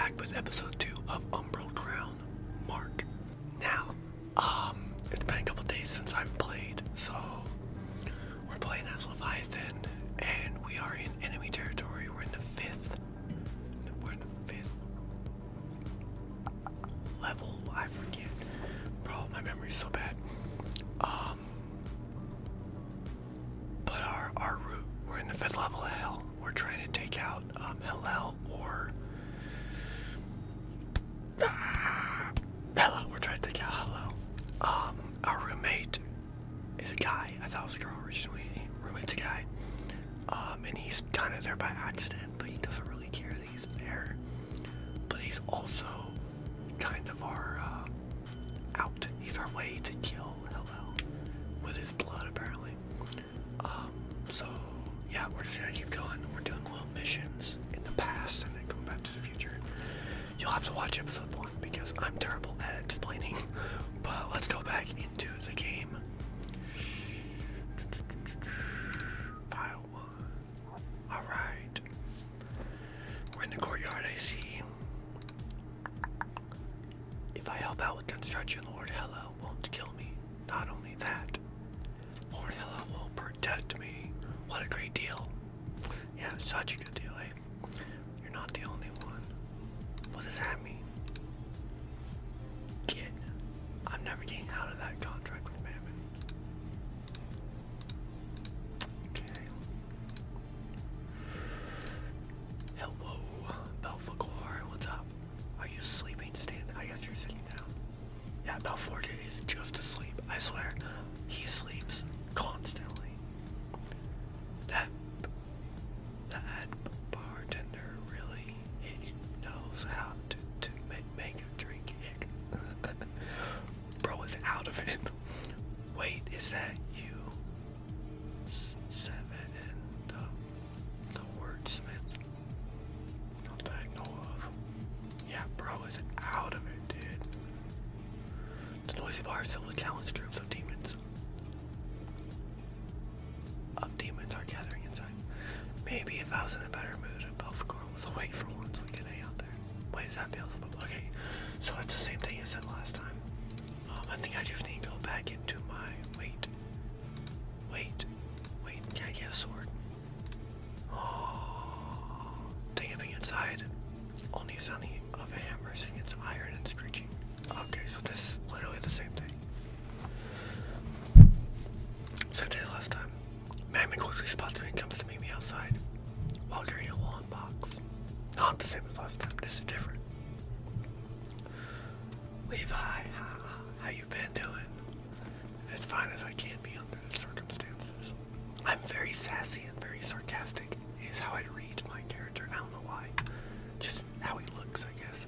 back with episode 2 of Umbral Crown, Mark. Now, it's been a couple days since I've played, so we're playing as Leviathan, and we are in enemy territory. We're in the fifth level. I forget. Bro, my memory's so bad. But our route, we're in the 5th level of Hell. We're trying to take out Hell or Hello. We're trying to take out Hello. Our roommate is a guy. I thought it was a girl originally. Roommate's a guy. And he's kind of there by accident, but he doesn't really care that he's there. But he's also kind of our out. He's our way to kill Hello with his blood, apparently. So yeah, we're just gonna keep going. We're doing little missions in the past and then going back to the future. You'll have to watch episode 1 because I'm terrible at explaining. But let's go back into the game. File 1. Alright. We're in the courtyard, I see. If I help out with construction, Lord Hello won't kill me. Not only that, Lord Hello will protect me. What a great deal. Yeah, such a good deal, eh? You're not the only one. What does that mean? Kid, I'm never getting out of that contract with Mammon. Okay. Hello, Belphegor, what's up? Are you sleeping, standing? I guess you're sitting down. Yeah, Belphegor is just asleep. I swear, he sleeps constantly. That bartender really knows how to make a drink. Bro is out of it. Wait, is that you? 7 and the wordsmith? Not that I know of. Yeah, bro is out of it, dude. The noisy bar is filled with countless groups of demons. Are gathering inside. Maybe if I was in a better mood, Belphegor was awake for once, we could hang out there. Wait, is that Beelzebub? Okay, so it's the same thing I said last time. I think I just need to go back into my... Wait, can I get a sword? Oh, damping inside. Only sounding of a hammer against iron and screeching. Okay, so this is literally the same thing. Same thing as last time. Mammon quickly spots me and comes to meet me outside while carrying a long box. Not the same as last time, this is different. Levi, how you been doing? As fine as I can be under the circumstances. I'm very sassy and very sarcastic, is how I read my character. I don't know why. Just how he looks, I guess.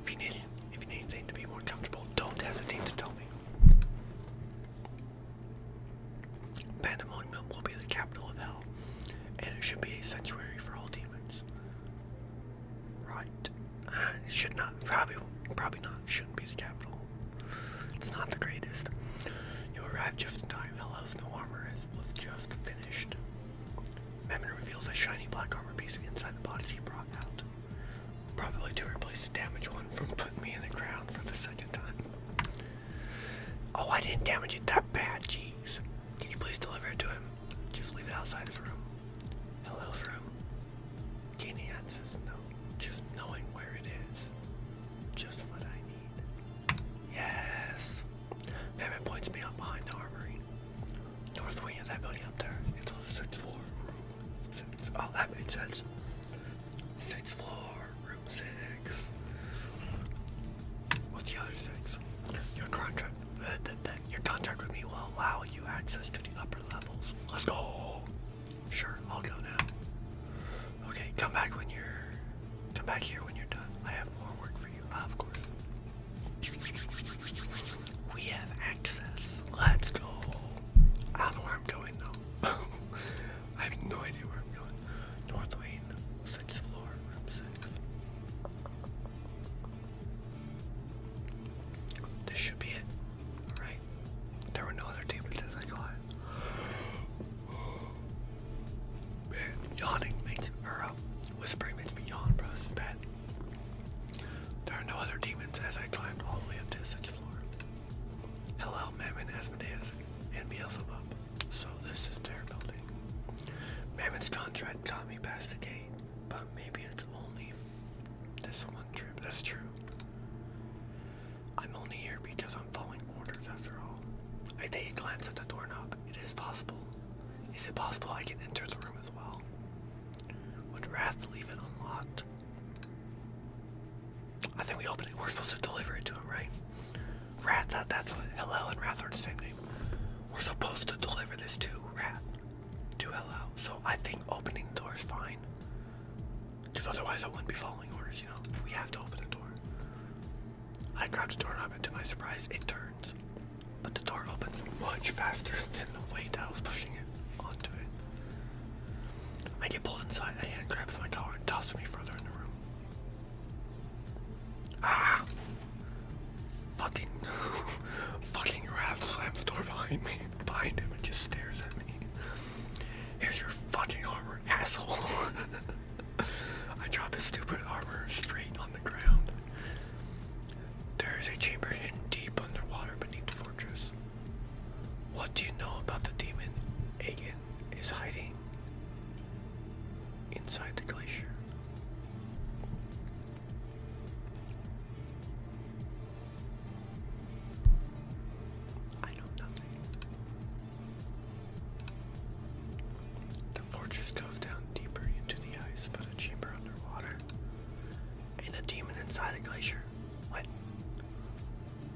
If you need anything to be more comfortable, don't hesitate to tell me. Pandemonium will be the capital of Hell, and it should be a sanctuary for all demons. Right. It should not, probably not, shouldn't be the capital. It's not the greatest. You arrived just in time. Hello's new armor was just finished. Mammon reveals a shiny black armor piece inside the box he brought out. Probably to replace the damaged one from putting me in the ground for the 2nd time. Oh, I didn't damage it that bad, jeez. Can you please deliver it to him? Just leave it outside his room. Hello's room. Gaining access? No. Just knowing where it is. Just what I need. Yes. Mammon points me up behind the armory. North wing of that building up there. It's on the 6th floor, room 6. Oh, that makes sense. 6th floor, room 6. What's the other 6? Your contract with me will allow you access to the upper levels. Let's go. Sure, I'll go now. Okay, come back here when you're done. I have more work for you, of course. We have access. Let's go. I don't know where I'm going though. I have no idea where I'm going. North wing, 6th floor, room 6. This should be it. Right? There were no other demons as I thought. Man, yawning makes, whispering makes me yawn, bro. This is bad. as I climbed all the way up to the second floor. Hello, Mammon, Asmodeus, and Beelzebub. So this is their building. Mammon's contract got me past the gate, but maybe it's only this one trip. That's true. I'm only here because I'm following orders after all. I take a glance at the doorknob. It is possible. Is it possible I can enter the room as well? Would Wrath leave it unlocked? I think we open it. We're supposed to deliver it to him, right? Wrath, that's what Hello and Wrath are the same name. We're supposed to deliver this to Wrath. To Hello. So I think opening the door is fine. Because otherwise I wouldn't be following orders, you know? We have to open the door. I grab the doorknob and to my surprise, it turns. But the door opens much faster than the weight I was pushing it onto it. I get pulled inside, a hand grabs my collar and tosses me further in the room. Ah! Fucking Raph slams the door behind him and just stares at me. Here's your fucking armor, asshole. I drop his stupid armor straight on the ground. There is a chamber hidden deep underwater beneath the fortress. What do you know about the demon Aegon is hiding inside the glacier? I know nothing. The fortress goes down deeper into the ice, but a chamber underwater. And a demon inside a glacier. What?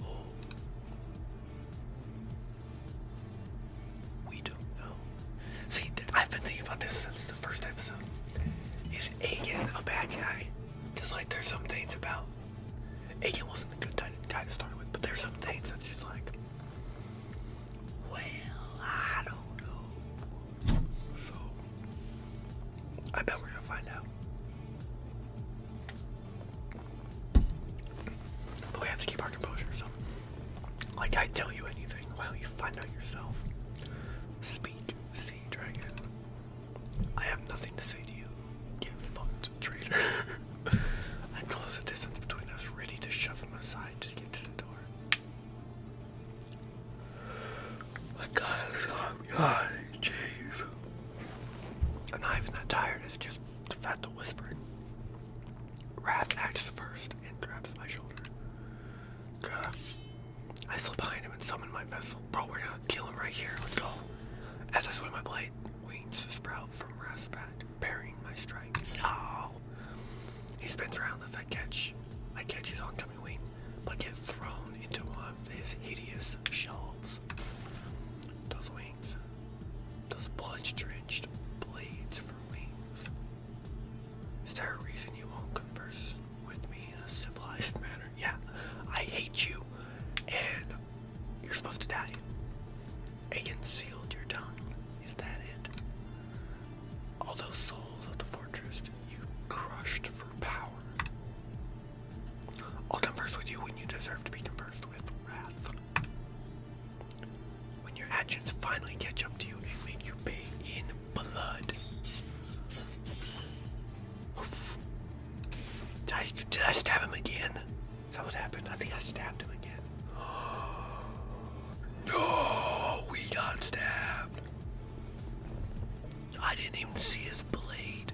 Oh. We don't know. See, I've been thinking about this since the first episode. Is Aegon a bad guy? Just like there's some things about Aegon wasn't a good guy to start with, but there's some things that's just like, well, I don't know. So I bet we're gonna find out. But we have to keep our composure, so like I tell you anything, why don't you find out yourself? Speak, sea dragon. I have nothing to say to you. Get fucked, traitor. I close the distance between us, ready to shove him aside to get to the door. What God, jeez. I'm not even that tired, it's just the fact of whispering. Wrath acts first and grabs my shoulder. I slip behind him and summon my vessel. Bro, we're gonna kill him right here. Let's go. As I swing my blade, wings sprout from Wrath's back, parrying my strike. No! He spins around as I catch his oncoming wing, but get thrown into one of his hideous shelves. Those wings, those bullet-drenched blades for wings. Is there a reason you won't converse with me in a civilized manner? Yeah, I hate you, and you're supposed to die. Aegon sealed your tongue. Is that it? All those souls of the fortress you crushed for power. I'll converse with you when you deserve to be conversed with, Wrath. When your actions finally catch up to you and make you pay in blood. Oof. Did I stab him again? Is that what happened? I think I stabbed him again. No, we got stabbed. I didn't even see his blade.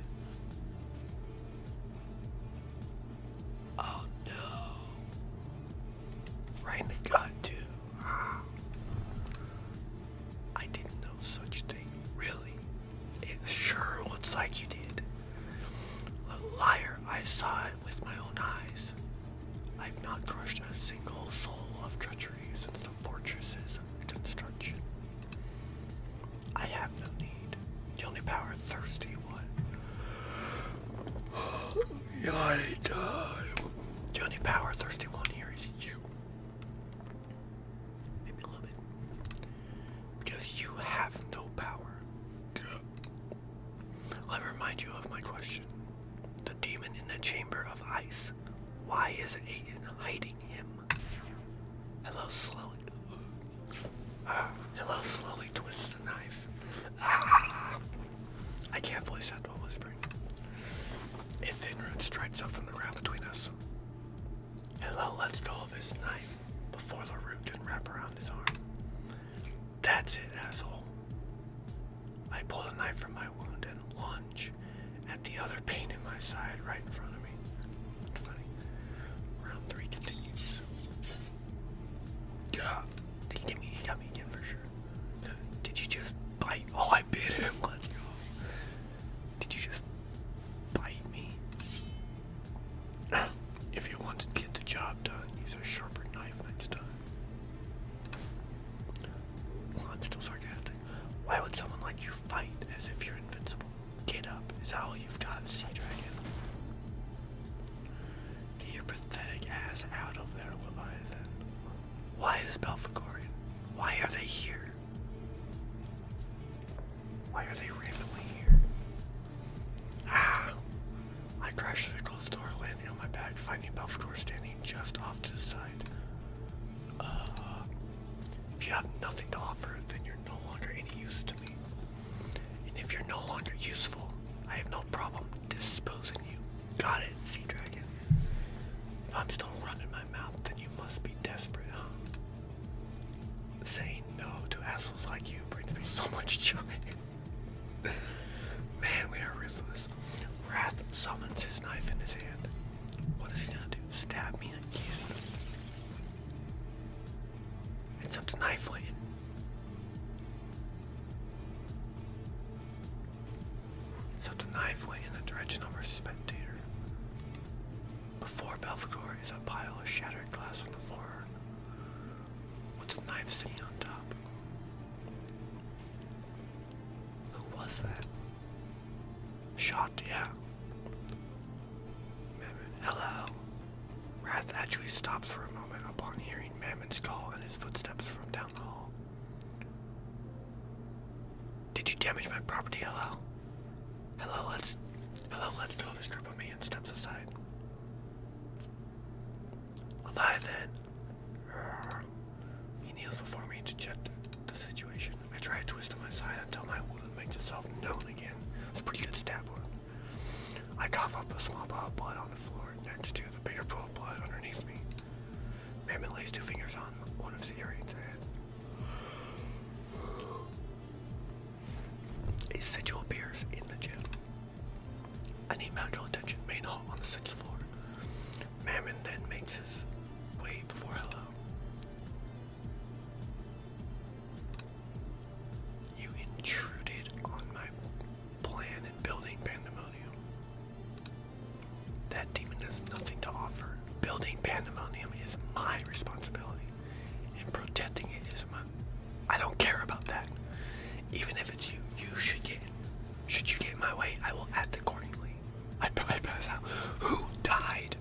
Oh no. Right in the gut too. I didn't know such thing. Really? It sure looks like you did. A liar, I saw it with my own eyes. I've not crushed a single soul of treachery since the fortress's construction. I have no need. The only power thirsty one. Yawning time. The only power thirsty one here is you. Maybe a little bit. Because you have no power. Let me remind you of my question. The demon in the chamber of ice. Why is Aegon hiding him? Hello slowly twists the knife. I can't voice out while whispering. A thin root strikes up from the ground between us. Hello lets go of his knife before the root can wrap around his arm. That's it, asshole. I pull the knife from my wound and lunge at the other pain in my side right in front of me. It's funny. Round 3 continues. He got me again for sure. Did you just bite? Oh, I bit him. Let's go. Did you just bite me? If you want to get the job done, use a sharper knife next time. Well, I'm still sarcastic. Why would someone like you fight as if you're invincible? Get up. Is that all you've got, Sea Dragon? Get your pathetic ass out of there, Leviathan. Why is Belphegorian? Why are they here? Why are they randomly here? Ah! I crashed through the closed door, landing on my back, finding Belphegor standing just off to the side. If you have nothing to offer, then you're no longer any use to me. And if you're no longer useful, I have no problem disposing you. Got it, Sea Dragon. If I'm still running my mouth, then you must be desperate, huh? Saying no to assholes like you brings me so much joy. Man, we are ruthless. Wrath summons his knife in his hand. What is he gonna do? Stab me again? Except the knife went in. Except the knife went in the direction of our spectator. Before Belphegor is a pile of shattered glass on the floor, with the knife sitting on top. Who was that? Shot, yeah. Mammon, hello. Wrath actually stops for a moment upon hearing Mammon's call and his footsteps from down the hall. Did you damage my property? Hello? Hello, let's go. The strip of me and steps aside. Leviathan. He kneels before me to check the situation. I try to twist to my side until my wound makes itself known again. It's a pretty good stab wound. I cough up a small ball of blood on the floor next to the bigger pool of blood underneath me. Mammon lays 2 fingers on one of his earrings and a sigil appears in the gym. I need medical attention. Main hall on the 6th floor. Mammon then makes his way before hello. You intruded on my plan in building Pandemonium. That demon has nothing to offer. Building Pandemonium is my responsibility, and protecting it is mine. I don't care about that. Even if it's you, should you get in my way, I will act accordingly. I pass out. Who died?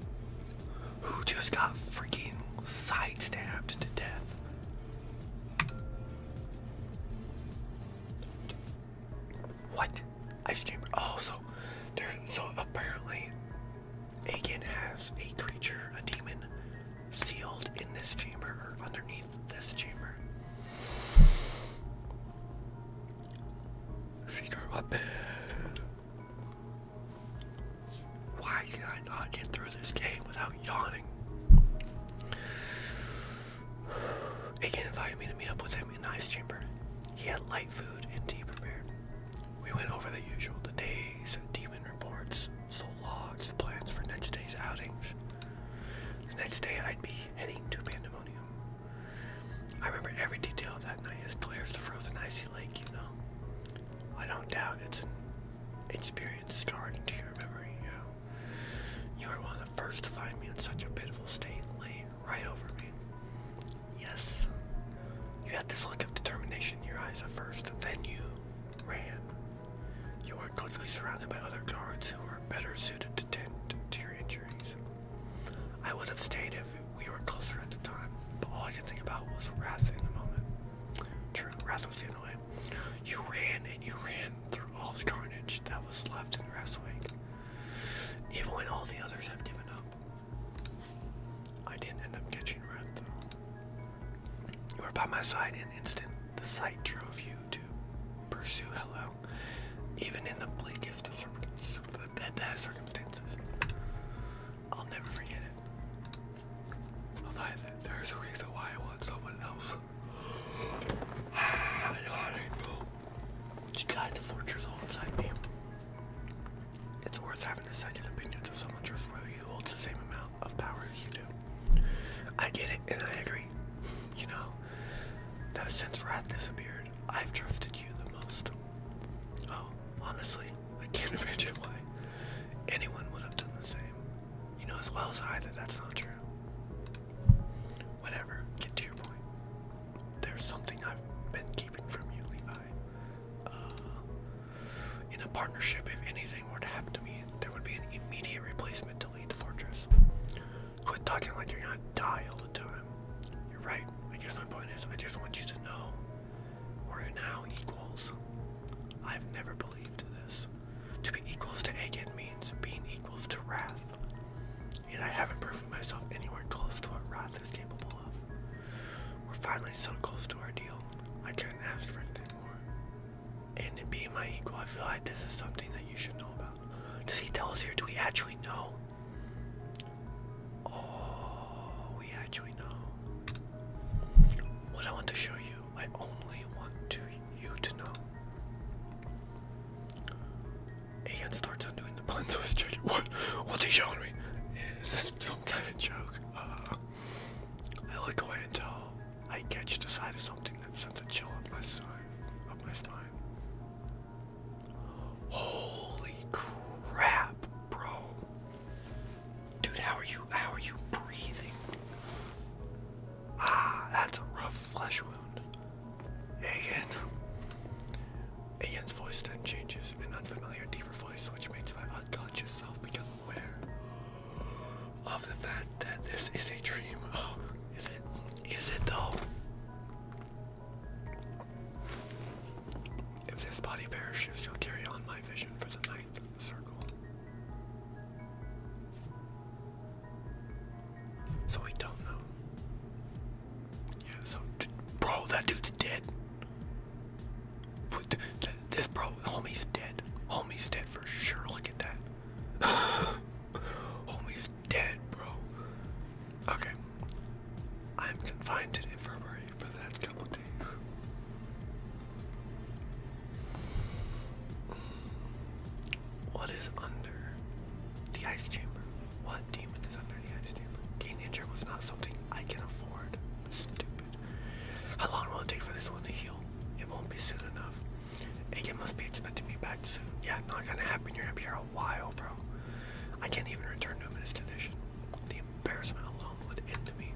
Who just got freaking sidestabbed to death? What? Ice chamber. Oh, so apparently Aegon has a creature, a demon, sealed in this chamber or underneath this chamber. Secret weapon. Why can I not get through this game without yawning? Aegon invited me to meet up with him in the ice chamber. He had light food and tea prepared. We went over the usual, the days, demon reports, soul logs, plans for next day's outings. The next day I'd be heading to Pandemonium. I remember every detail of that night as clear as the frozen icy lake, you know. I don't doubt it's an experience scarred into your memory, you know. You were one of the first to find me in such a pitiful state, laying right over me. Yes. You had this look of determination in your eyes at first, then you ran. You were quickly surrounded by other guards who were better suited to tend to your injuries. I would have stayed if we were closer at the time, but all I could think about was Wrath in the moment. True, Wrath was the only way. You ran and you ran through all the carnage that was left in Wrath's wake. Even when all the others have given up. I didn't end up catching Wrath though. You were by my side in an instant. The sight drove you to pursue hello, even in the bleakest of circumstances. I'll never forget it. having a second opinion of someone trustworthy who holds the same amount of power as you do. I get it, and I agree. You know, that since Wrath disappeared, I've trusted you the most. Oh, honestly, I can't imagine why anyone would have done the same. You know as well as I that that's not true. Whatever, get to your point. There's something I've been keeping from you, Levi. In a partnership, if anything were to happen to me, there would be an immediate replacement to lead the fortress. Quit talking like you're gonna die all the time. You're right. I guess my point is, I just want you to know we're now equals. I've never believed this. To be equals to Agen means being equals to Wrath. Yet I haven't proven myself anywhere close to what Wrath is capable of. We're finally so close to our deal. I couldn't ask for anything more. And in being my equal, I feel like this is something that you should know about. Does he tell us here? Do we actually know? Oh, we actually know. What I want to show you, I only want you to know. Agen starts undoing the button, so I was checking. What's he showing me? Is this some kind of joke? I look away until I catch the side of something that sends a chill up my spine. Holy crap, bro. Dude, how are you breathing? Ah, that's a rough flesh wound. Agen's voice then changes, an unfamiliar, deeper voice, which makes my unconscious self become aware of the fact that this is a dream. Oh, is it? Is it though? If this body perishes, you'll carry on my vision for the ninth circle. So we don't know. Yeah, so, bro, that dude's dead. This bro, homie's dead. Homie's dead for sure, look at that. Homie's dead, bro. Okay. I'm confined to the infirmary for the next couple days. What is under the ice chamber? What demon is under the ice chamber? Getting injured was not something I can afford. Stupid. How long will it take for this one to heal? It won't be soon enough. Agen must be expecting me back soon. Yeah, not gonna happen. You're gonna be here a while, bro. I can't even return to him in his condition. The embarrassment alone would end me.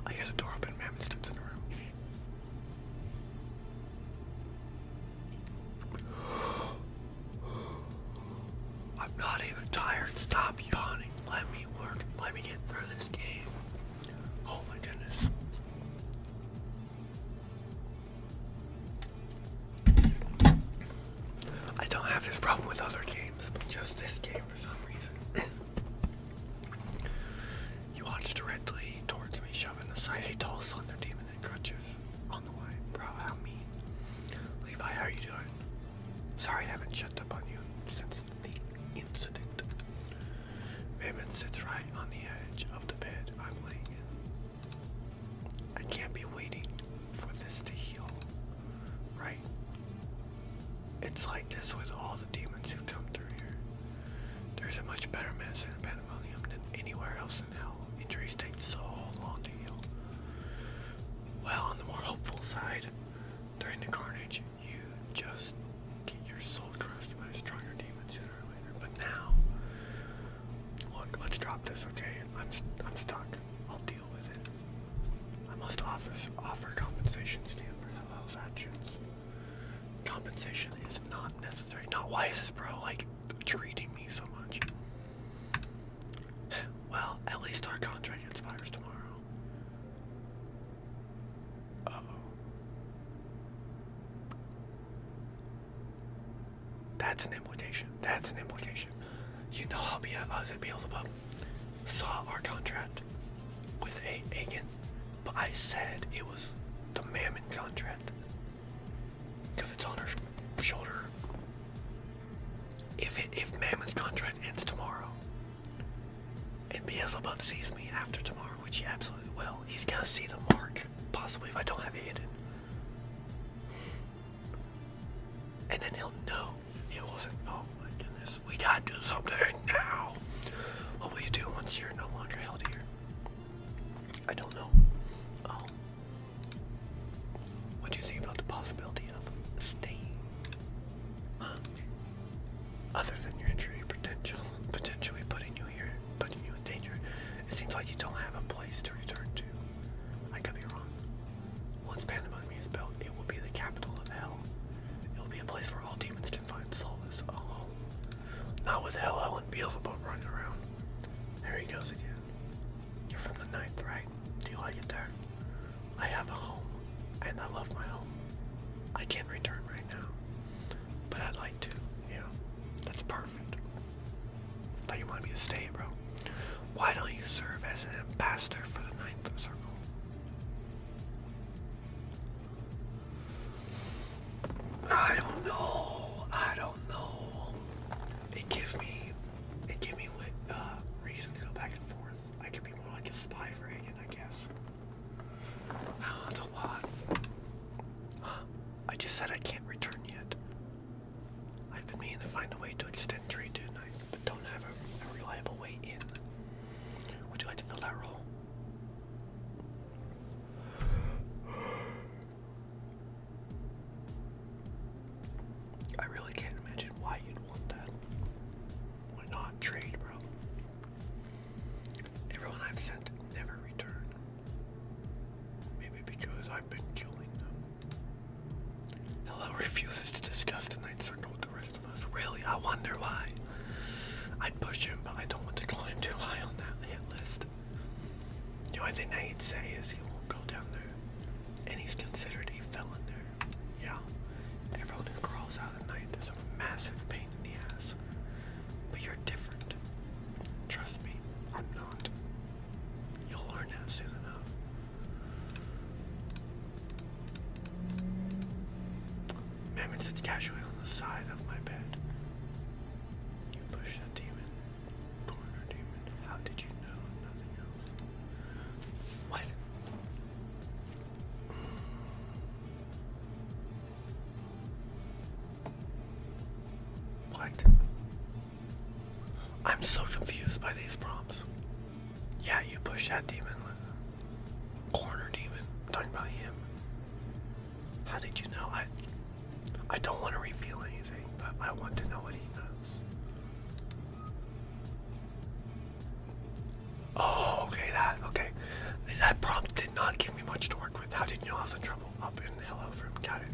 I hear the door open. Mammon steps in the room. I'm not even tired. Stop yawning. Let me work. Let me get through this game. Oh my goodness. I don't have this problem with other games, but just this game for some reason. He walks directly towards me, shoving aside a tall, slender demon in crutches on the way. Bro, how mean. Levi, how are you doing? Sorry I haven't checked up on you since the incident. Mammon sits right on the edge of the bed I'm laying in. I can't be waiting for this to heal, right? It's like this with all the demons who come through here. There's a much better medicine in Pandemonium than anywhere else in hell. Injuries take so long to heal. Well, on the more hopeful side, during the carnage, you just get your soul crushed by a stronger demon sooner or later. But now, look, let's drop this, okay? I'm stuck. I'll deal with it. I must offer compensation to him for Hell's actions. Compensation is not necessary. Not why is this bro like treating me so much? Well, at least our contract expires tomorrow. Uh-oh. That's an implication. That's an implication. You know how Beelzebub saw our contract with Agen, but I said it was the Mammon contract. Because it's on her shoulder. If Mammon's contract ends tomorrow, and Beelzebub sees me after tomorrow, which he absolutely will, he's gonna see the mark, possibly if I don't have it hidden. And then he'll know it wasn't. Oh my goodness. We gotta do something now. What will you do once you're no longer held here? I don't know. Oh. What do you think about the possibility of staying? Huh? Other than your injury potentially putting you here, putting you in danger, it seems like you don't have a place to return to. I could be wrong. Once Pandemonium is built, it will be the capital of hell. It will be a place where all demons can find solace. Oh, not with Hell and Beelzebub running around. There he goes again. You're from the 9th, right? Do you like it there? I have a home, and I love my home. I can't return right now, but I'd like to. Yeah, that's perfect. Thought you wanted me to stay, bro. Why don't you serve as an ambassador for the 9th Circle? I don't know. It gives me reason to go back and forth. I could be more like a spy for Hagen, I guess. Oh, that's a lot. I just said I can't return yet. I've been meaning to find a way to extend trade tonight, but don't have a reliable way in. Would you like to fill that role? I really can't imagine why you'd want that. Why not trade, bro? Everyone I've sent never returned. Maybe because I've been killing them. Hello refuses to discuss the 9th Circle with the rest of us. Really? I wonder why. I'd push him, but I don't want to climb too high on that hit list. The only thing he'd say is he won't go down there. And he's considered a felon there. Yeah. Everyone who crawls out at night is a massive pain in the ass. But you're different. Trust me, I'm not. You'll learn that soon enough. Mammon sits casually on the side of my bed. You push that demon. Corner demon. How did you know? Nothing else. What? What? I'm so confused by these prompts. Yeah, you push that demon. Corner demon. I'm talking about him. How did you know? I don't want to reveal anything, but I want to know what he knows. Oh, okay, okay. That prompt did not give me much to work with. How did you know I was in trouble? Up in the hello room. Got it.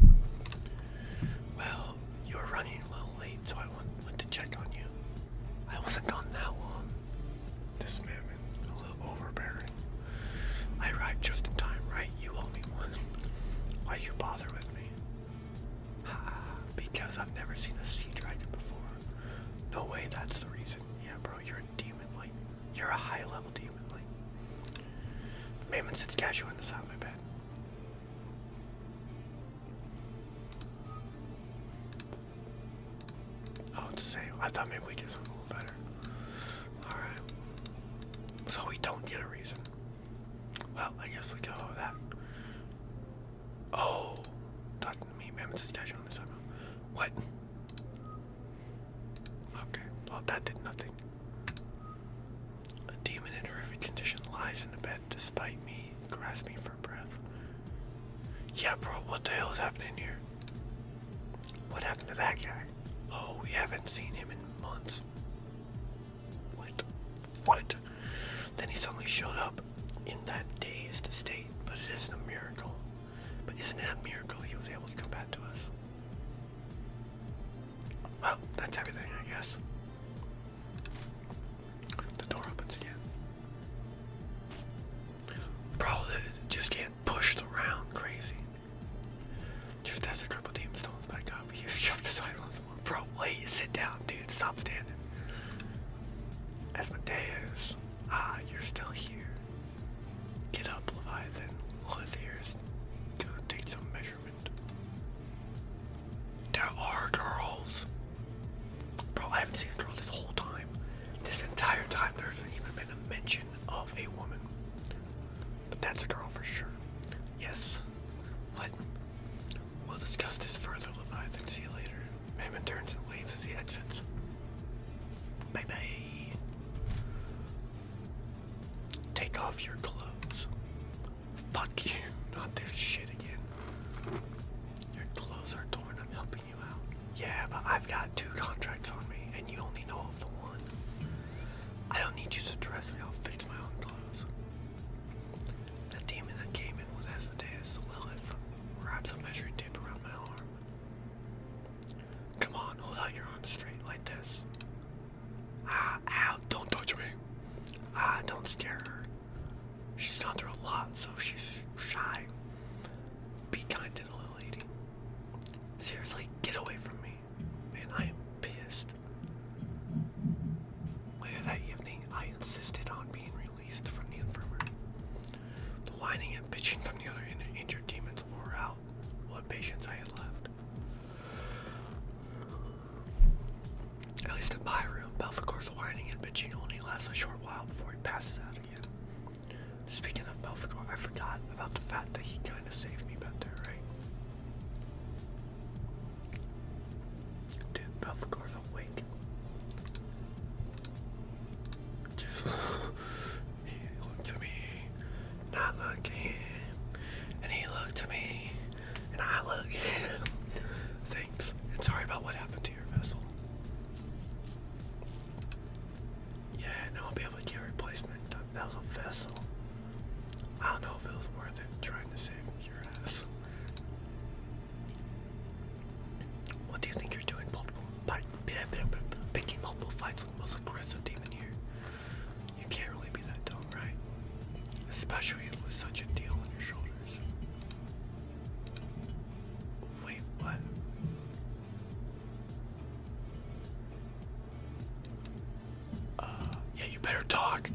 Well, you were running a little late, so I went to check on you. I wasn't gone that long. This Mammon, a little overbearing. I arrived just in time, right? You owe me one. Why you bother with me? Because I've never seen a sea dragon before. No way that's the reason. Yeah, bro, you're a demon. Like, you're a high-level demon. Like, Mammon sits casually on the side of my bed. Oh, it's the same. I thought maybe we did something a little better. Alright. So we don't get a reason. Well, I guess we go with that. Oh. Talking to me, Mammon sits casually on the side of my bed. What? Okay, well that did nothing. A demon in horrific condition lies in the bed despite me grasping for breath. Yeah, bro, what the hell is happening here? What happened to that guy? Oh, we haven't seen him in months. What? Then he suddenly showed up in that dazed state, but it isn't a miracle. But isn't it a miracle he was able to come back to us? Well, that's everything, I guess. The door opens again. Bro, just getting pushed around crazy. Just as the crippled demon stones back up, he shoved aside once more. Bro, wait, sit down, dude. Stop standing. Asmodeus, you're still here. Get up, Leviathan. Lithier's gonna take some measurement. There are girls. Bro, I haven't seen a girl this whole time. This entire time, there hasn't even been a mention of a woman. But that's a girl for sure. Yes. What? We'll discuss this further, Leviathan. See you later. Mammon turns and waves as contracts on me, and you only know of the one. I don't need you to dress me, I'll fix my own clothes. The demon that came in was Asmodeus, Lilith, wraps a measuring tape around my arm. Come on, hold out your arm straight like this. Ah, ow, don't touch me. Ah, don't scare her. She's gone through a lot, so she's shy. Be kind to the little lady. Seriously, get away from me. Man, I am pissed. Later that evening, I insisted on being released from the infirmary. The whining and bitching from the other injured demons wore out what patience I had left. At least in my room, Belphegor's whining and bitching only lasts a short while before he passes out again. Speaking of Belphegor, I forgot about the fact that he kind of saved me back there, right? Dude, Belphegor's awake. Just, he looked at me, and I looked at him, and he looked at me, and I looked at him. Thanks, and sorry about what happened to your vessel. Yeah, no, I'll be able to get a replacement. That was a vessel. I don't know if it was worth it trying to save your ass. What do you think you're doing, picking multiple fights with the most aggressive demon here? You can't really be that dumb, right? Especially with such a deal on your shoulders. Wait, what? Yeah, you better talk.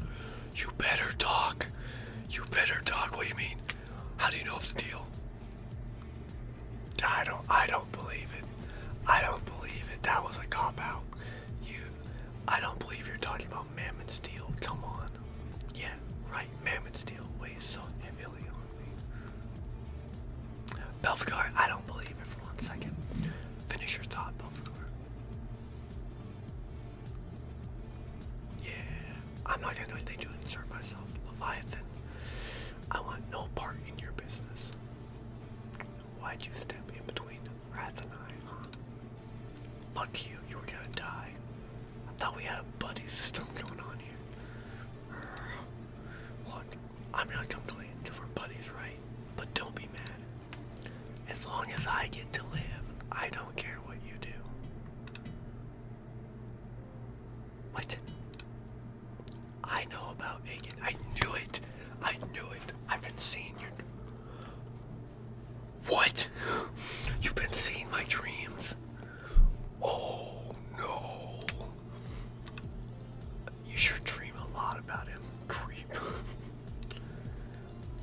You better talk. You better talk. What do you mean? How do you know it's a deal? I don't believe it. I don't believe it. That was a cop-out. I don't believe you're talking about Mammon Steel. Come on. Yeah, right. Mammon Steel weighs so heavily on me. Belphegor, I don't believe it for 1 second. Finish your thought, Belphegor. Yeah, I'm not gonna do anything to insert myself. Leviathan, I want no part in your business. Why'd you step in between Wrath and I, huh? Fuck you, you were gonna die. I thought we had a buddy system going on here. Look, I'm not complaining because we're buddies, right? But don't be mad. As long as I get to live, I don't care what you do. What? I know about Aegon. I knew it. I knew it. I've been seeing your... What? You've been seeing my dreams? Oh, no. You sure dream a lot about him, creep.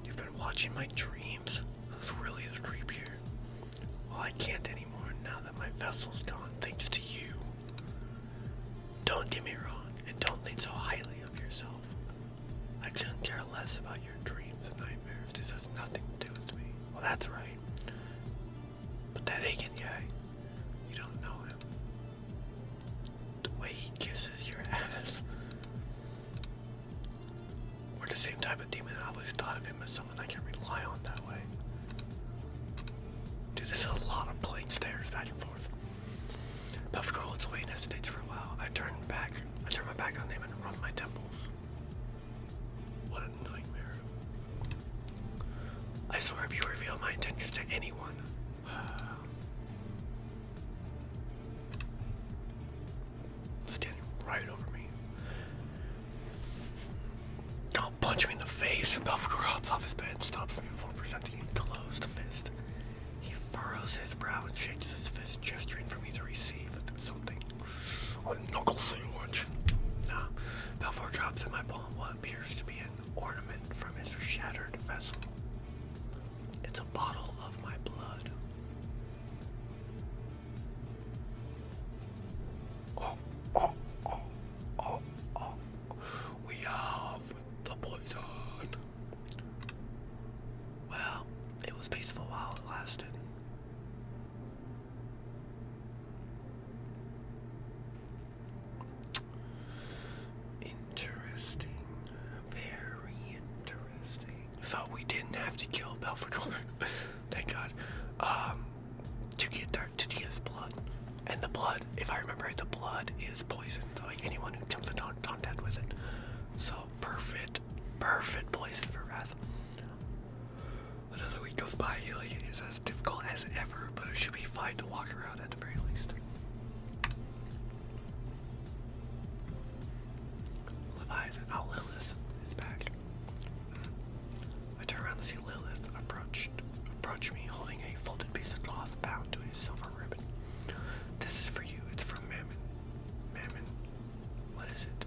You've been watching my dreams? Who's really the creep here? Well, I can't anymore now that my vessel's gone, thanks to you. Don't get me wrong, and don't think so highly of yourself. I couldn't care less about your dreams and nightmares. This has nothing to do with me. Well, that's right. But that Aegon guy, you don't know him. The way he kisses your ass. We're the same type of demon. I always thought of him as someone I can rely on that way. Dude, this is a lot of plain stares back and forth. Belphegor looks away and hesitates for a while. I turn my back on him and rub my temples. What a nightmare. I swear if you reveal my intentions to anyone... Standing right over me. Don't punch me in the face. Belphegor hops off his bed and stops me before presenting a closed fist. He furrows his brow and shakes his fist, gesturing for me to receive something. A knuckle sandwich. Nah, Belphegor drops in my palm what appears to be an ornament from his shattered vessel. It's a bottle of my blood. We have the poison. Well, it was peaceful while it lasted. blood is poisoned. Like anyone who comes in contact with it. So perfect poison for Wrath. Another week goes by, like it is as difficult as ever, but it should be fine to walk around at the very least. Leviathan, oh Lilith is back. I turn around to see Lilith approach me holding a folded piece of cloth bound to a silver ribbon. This is for you, it's from Mammon. Mammon, what is it?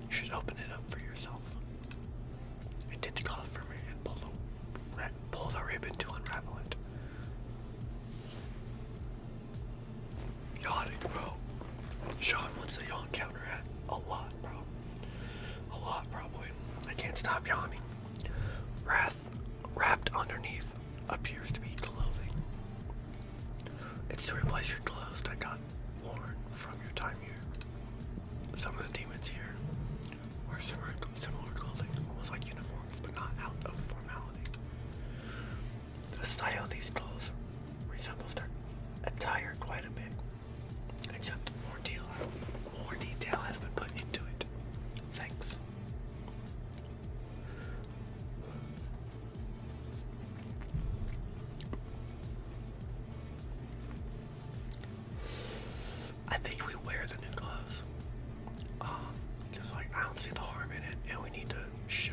You should open it up for yourself. I did the cloth for me and pulled the ribbon to unravel it. Yawning, bro. Sean, what's the yawn counter at? A lot, bro. A lot, probably. I can't stop yawning. Wrath, wrapped underneath, appears to be clothing. It's to replace your clothes that got worn from your time here. Some of the demons here wear similar clothing, almost like uniforms, but not out of formality. The style of these clothes resembles their attire quite a bit, except more detail has been put into it. Thanks. I think we wear the new clothes. Because like I don't see the harm in it, and we need to show,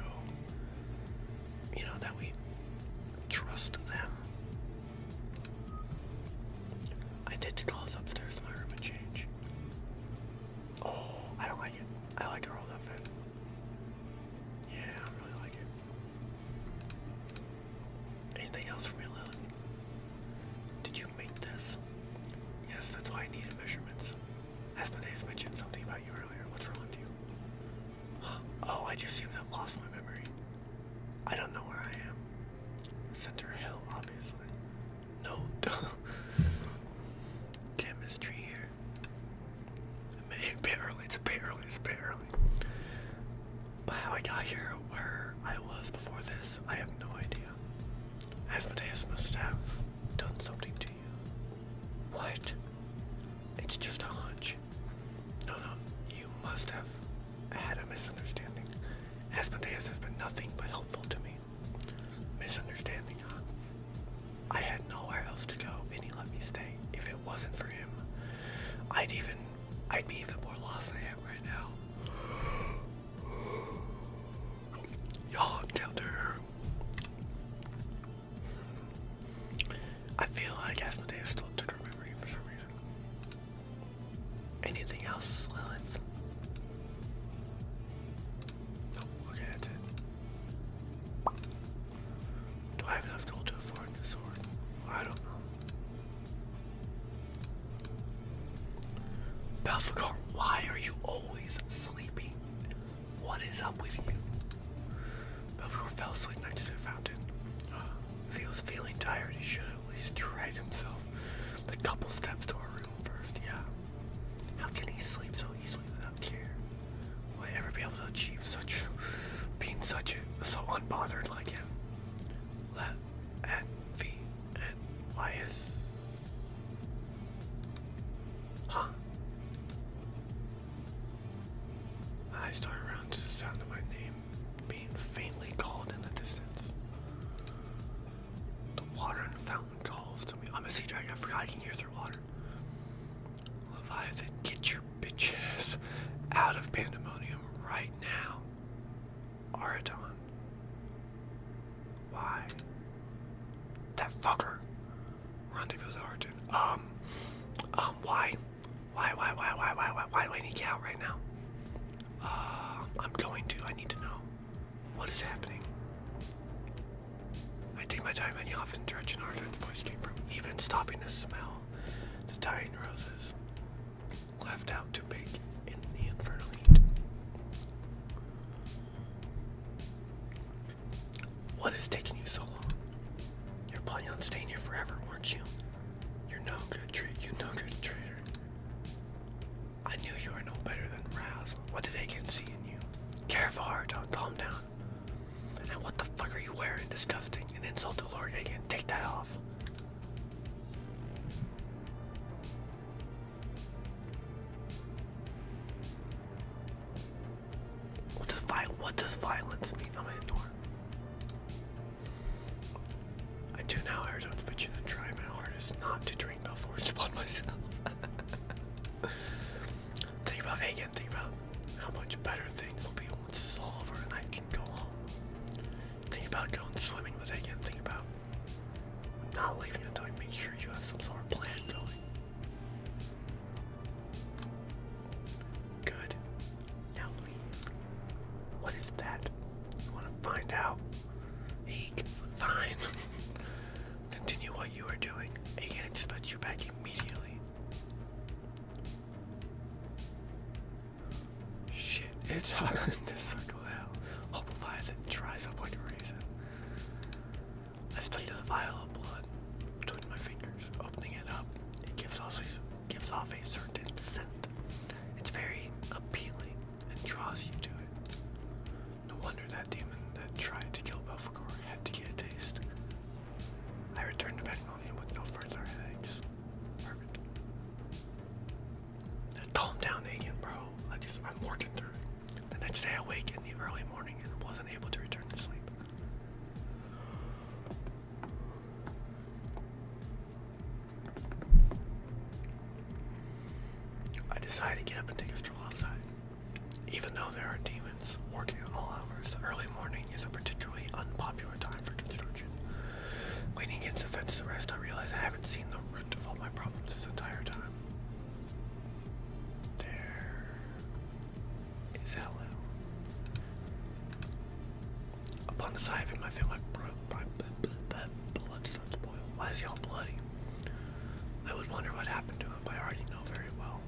that we trust them. I did the clothes upstairs to my room and change. Oh, I don't like it. I like our old outfit. Yeah, I really like it. Anything else from me, Lilith? Did you make this? Yes, that's why I needed measurements. Asmodeus mentioned something about you earlier. What's wrong with you? Oh, I just seem to have lost my memory. I don't know where I am. Center Hill, obviously. No, chemistry here. It's a bit early. But how I got here, where I was before this, I have no idea. Asmodeus must have done something to you. What? It's just a hunch. No, you must have had a misunderstanding. Asmodeus has been nothing but helpful to me. Misunderstanding, huh? I had nowhere else to go, and he let me stay. If it wasn't for him, I'd be even more lost than I am right now. Yawn counter. I feel like Asmodeus still took her memory for some reason. Anything else, Lilith? Nope, okay, that's it. Do I have enough gold to afford this sword? I don't know. Belphegor, why are you always sleeping? What is up with you? Belphegor fell asleep next to the fountain. If he was feeling tired, he should at least drag himself the couple steps to our room first, yeah. How can he sleep so easily without care? Will I ever be able to achieve so unbothered like him? Let and V and Y is. Huh? I start around to the sound of my name being faintly called in the distance. The water in the fountain calls to me. I'm a sea dragon, I forgot I can hear through water. Leviathan, get your bitches out of Pandemonium right now. Aradon. Why? That fucker. Rendezvous with Arden. Why? Why do I need to get out right now? I need to know. What is happening? I take my time and off in the direction Arden's voice came from, even stopping to smell the dying roses left out to bake in the infernal heat. What is taking you so long? You're planning on staying here forever, weren't you? You're no good traitor. I knew you were no better than Wrath. What did Aegon see in you? Careful, Ardon, calm down. And what the fuck are you wearing? Disgusting. An insult to Lord Aegon. Take that off. What does violence mean? I'm gonna ignore. I do now, Arizona's bitching and try my hardest not to drink before spawn myself. Think about again, think about how much better things will be once it's all over and I can go home. Think about going swimming with again, think about not leaving until you make sure you have some sort of plan going. Good. Now leave. What is that? You want to find out? Eek, fine. Continue what you are doing. Again, expect you back immediately. Shit, it's hot in this circle of hell. Hopifies it, dries up like a raisin. I studied the vial of blood between my fingers, opening it up. It gives off a certain scent. It's very appealing and draws you to it. No wonder that demon that tried to kill Belphegor had to get a taste. I returned to Magnolium with no further headaches. Perfect. Now, calm down, Agan, bro. I'm working through it. The next day I wake in the early morning and wasn't able to return to sleep. I decided to get up and take a stroll outside. Even though there are demons working at all hours, the early morning is a particularly unpopular time for construction. Leaning against the fence to rest, I realize I haven't seen the root of all my problems this entire time. There is hello. Upon the sight of him, I feel my blood start to boil. Why is he all bloody? I would wonder what happened to him, but I already know very well.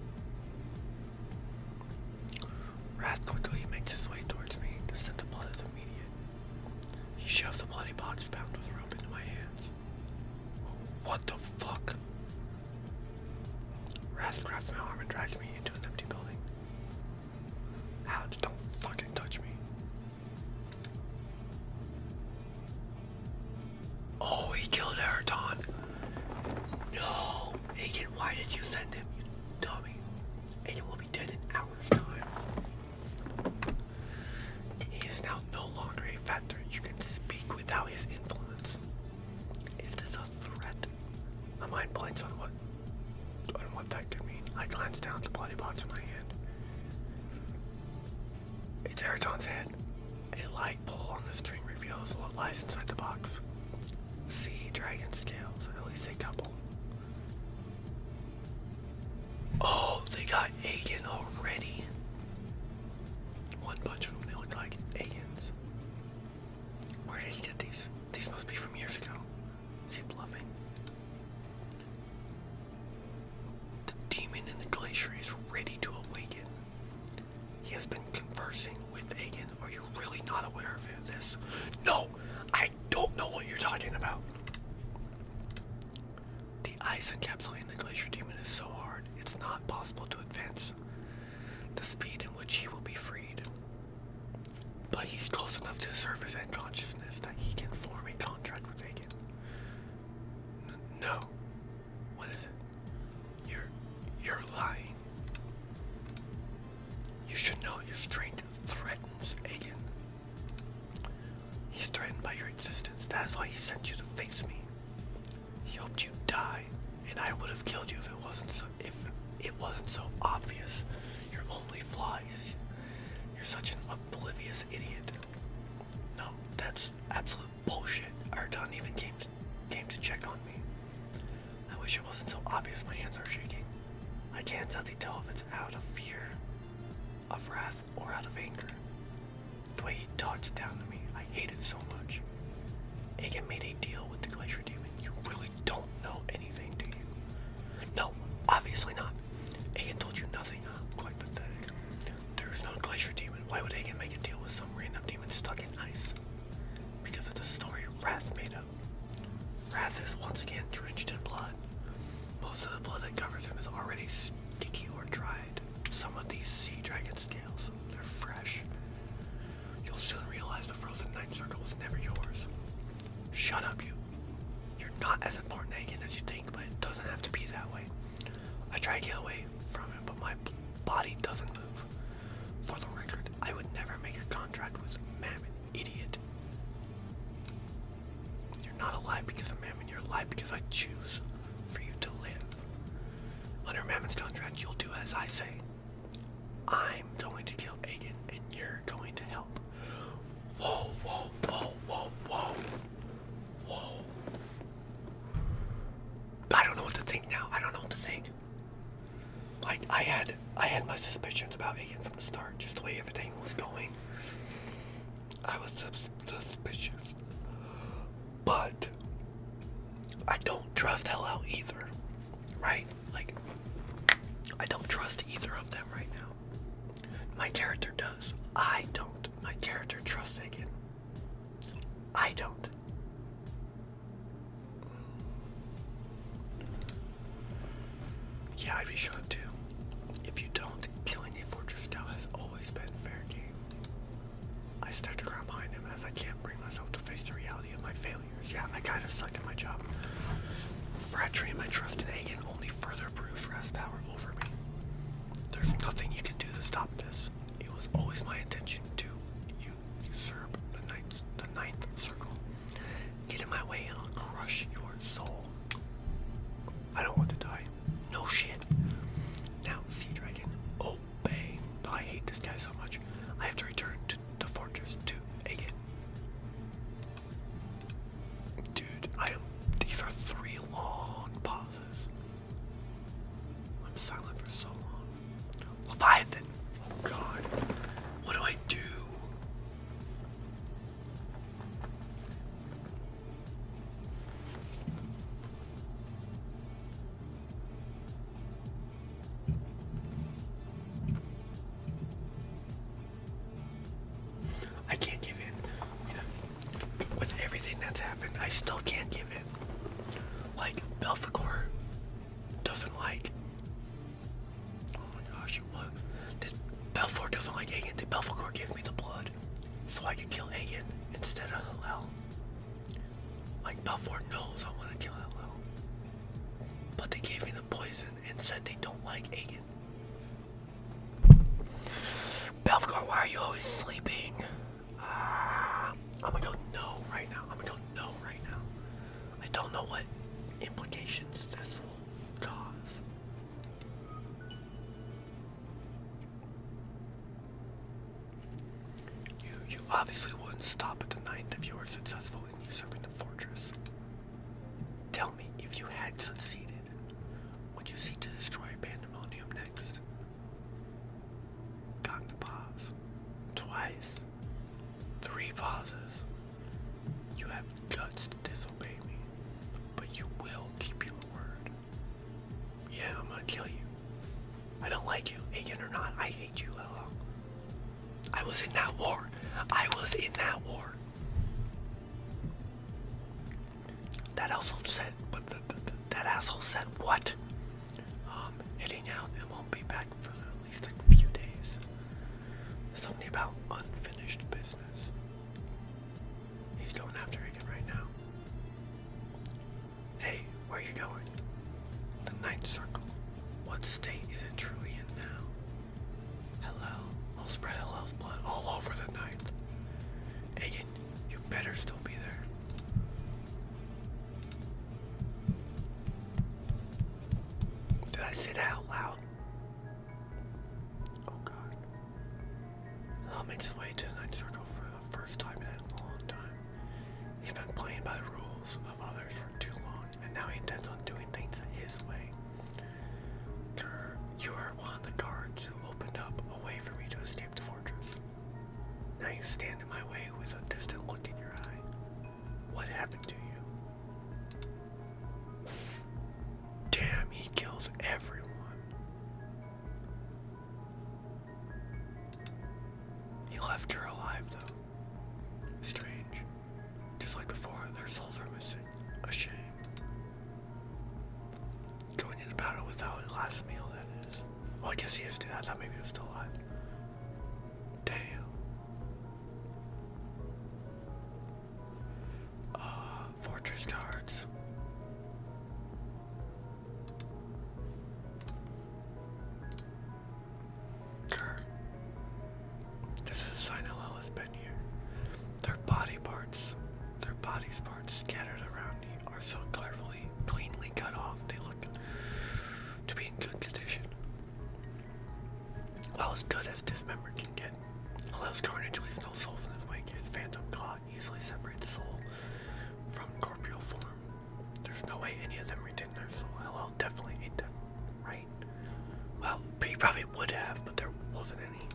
Wrath quickly makes his way towards me. The scent of blood is immediate. He shoves the bloody box bound with rope into my hands. What the fuck? Wrath grabs my arm and drags me into an empty building. Ouch, don't fucking touch me. Oh, he killed Eraton. No. Agan, why did you send him, you dummy? Agan will be dead in hours' time. He is now no longer a factor. You can speak without his influence. Is this a threat? My mind blanks on what that could mean. I glance down at the bloody box in my hand. It's Eraton's head. A light pull on the string reveals what lies inside the box. Sea dragon scales, at least a couple. Oh, they got Agan already. One bunch of them, they look like Agans. Where did he get these? These must be from years ago. Is he bluffing? The demon in the glacier is ready to awaken. He has been conversing with Agan. Are you really not aware of this? No, I don't know what you're talking about. The ice encapsulating the glacier demon is so hard, it's not possible to advance the speed in which he will be freed. But he's close enough to the surface and consciousness that he can form a contract with Agan. No. What is it? You're lying. You should know your strength threatens Agan. He's threatened by your existence. That is why he sent you to face me. He hoped you'd die, and I would have killed you if it wasn't so obvious. Your only flaw is you're such an oblivious idiot. No, that's absolute bullshit. Arton even came to check on me. I wish it wasn't so obvious. My hands are shaking. I can't exactly tell if it's out of fear, of wrath, or out of anger. The way he talks down to me, I hate it so much. Agan made a deal with the glacier demon. You really don't know anything, do you? No, obviously not. Agan told you nothing, huh? Quite pathetic. There is no glacier demon. Why would Agan make a deal with some random demon stuck in ice? Because of the story Wrath made up. Wrath is once again drenched in blood. Most of the blood that covers him is already sticky or dried. Some of these sea dragon scales, they're fresh. You'll soon realize the frozen night circle was never yours. Shut up, you. You're not as important, Agan, as you think, but it doesn't have to be that way. I try to get away from it, but my body doesn't move. For the record, I would never make a contract with life because I choose for you to live. Under Mammoth's contract, you'll do as I say. I'm going to kill Aegon, and you're going to help. Whoa, whoa, whoa, whoa, whoa. Whoa. I don't know what to think now. I don't know what to think. Like, I had my suspicions about Aegon from the start, just the way everything was going. I was suspicious. But I don't trust Hell either, right? Like, I don't trust either of them right now. My character does. I don't. My character trusts Aegon. I don't. Yeah, I'd be shocked too. If you don't, killing a fortress town has always been fair game. I start to ground behind him as I can't bring myself to face the reality of my failures. Yeah, I kinda suck at my job. Fracturing my trust in Aegon only further proves Rath's power over me. There's nothing you can do to stop this. It was always my intention to usurp the ninth circle. Get in my way and I'll crush your soul. I don't want to die. No shit. Now, Sea Dragon, obey. I hate this guy so much. I have to return to the fortress to Aegon. Dude, these are 3 long pauses. I'm silent for so long. Leviathan! Oh god. What do I do? I can't give in. You know, with everything that's happened, I still can't give in. Like, Belphegor doesn't like... Oh my gosh, what? Belphegor doesn't like Aegon. Did Belphegor give me the blood so I could kill Aegon instead of Hellel? Like, Belphegor knows I want to kill Hellel. But they gave me the poison and said they don't like Aegon. Belphegor, why are you always sleeping? I'm gonna go no right now. I don't know what implications this will cause. You obviously wouldn't stop at the 9th if you were successful in usurping the fortress. Tell me, if you had succeeded, would you seek to destroy Pandemonium next? Got to pause. Twice. 3 pauses. You have guts to disobey me, but you will keep your word. Yeah, I'm gonna kill you. I don't like you, Aegon or not. I hate you, hello. I was in that war. That asshole said, that asshole said what? Heading out and won't be back for at least a few days. Something about unfinished business. He's going after Aegon right now. Hey, where are you going? The 9th circle. What state is it truly in now? Hello. I'll spread Hellel's blood all over the 9th. Aegon, you better still be there. Did I say that out loud? Oh god. I'll make his way to the 9th circle for the first time in a long time. He's been playing by the rules of others for too long, and now he intends on doing things his way. You are one of the guards who opened up a way for me to escape the fortress. Now you stand in my way with a distant look in your eye. What happened to you? Damn, he kills everyone. He left her alive, though. Strange. Just like before, their souls are missing. A shame. Going into battle without a last meal, that is. Well, I guess he is dead. I thought maybe he was still alive. Damn. Fortress guards. Kerr. This is a sign Hellel has been here. Their bodies parts scattered around me are so cleverly as good as dismembered can get. Hell's carnage leaves no souls in his wake. His phantom claw easily separates soul from corporeal form. There's no way any of them retain their soul. Hell definitely ate them, right? Well, he probably would have, but there wasn't any.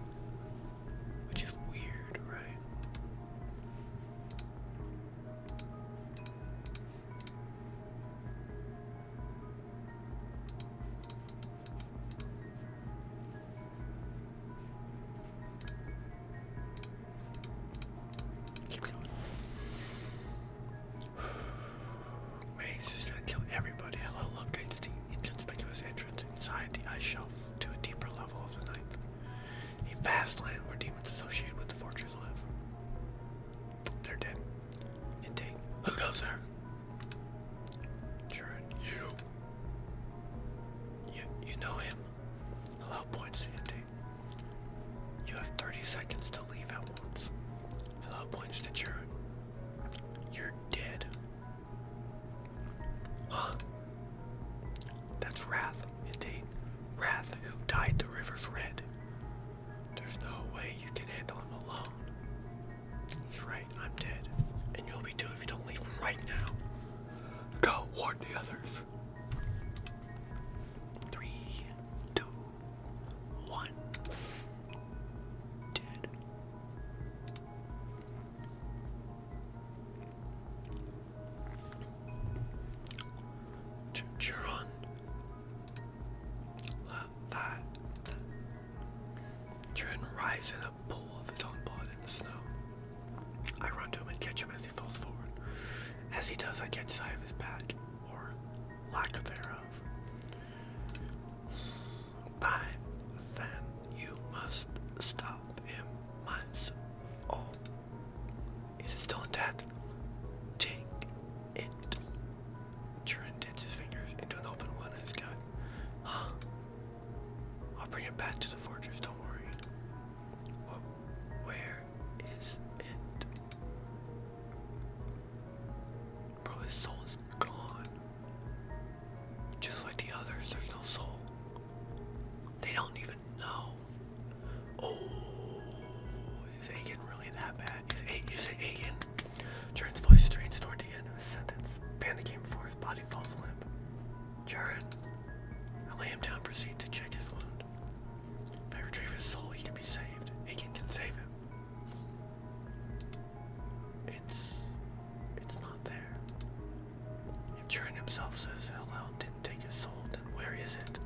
Which is weird, right? Keep going. Maze is gonna kill everybody. Hello locates the inconspicuous entrance inside the ice shelf to a deeper level of the ninth. A vast land where demons associated with the fortress live. They're dead. Indeed. Who goes there? Jaren, you. You know him. Hello points to Indeed. You have 30 seconds to leave at once. Hello points to Jaren. You're dead. Huh? That's Wrath, indeed. Wrath, who dyed the rivers red. There's no way you can handle him alone. He's right, I'm dead. And you'll be too if you don't leave right now. Go, warn the others. 3, 2, 1. Dead. Juron. Juron rises in a pool of his own blood in the snow. I run to him and catch him as he falls forward. As he does, I catch sight of his back, or lack thereof. By then, you must stop him, my soul. Is it still intact? Take it. Juron dips his fingers into an open wound in his gut. Huh? I'll bring it back to the fortress, don't worry. Where is it? Bro, his soul is gone. Just like the others, there's no soul. They don't even know. Oh, is Aegon really that bad? Is it Aegon? Juren's voice strains toward the end of his sentence, panicking before his body falls limp. Juren. I lay him down, proceed to check his wound. If I retrieve his soul, he can be saved. Aegon can save him. It's not there. If Juren himself says Hellel didn't take his soul, then where is it?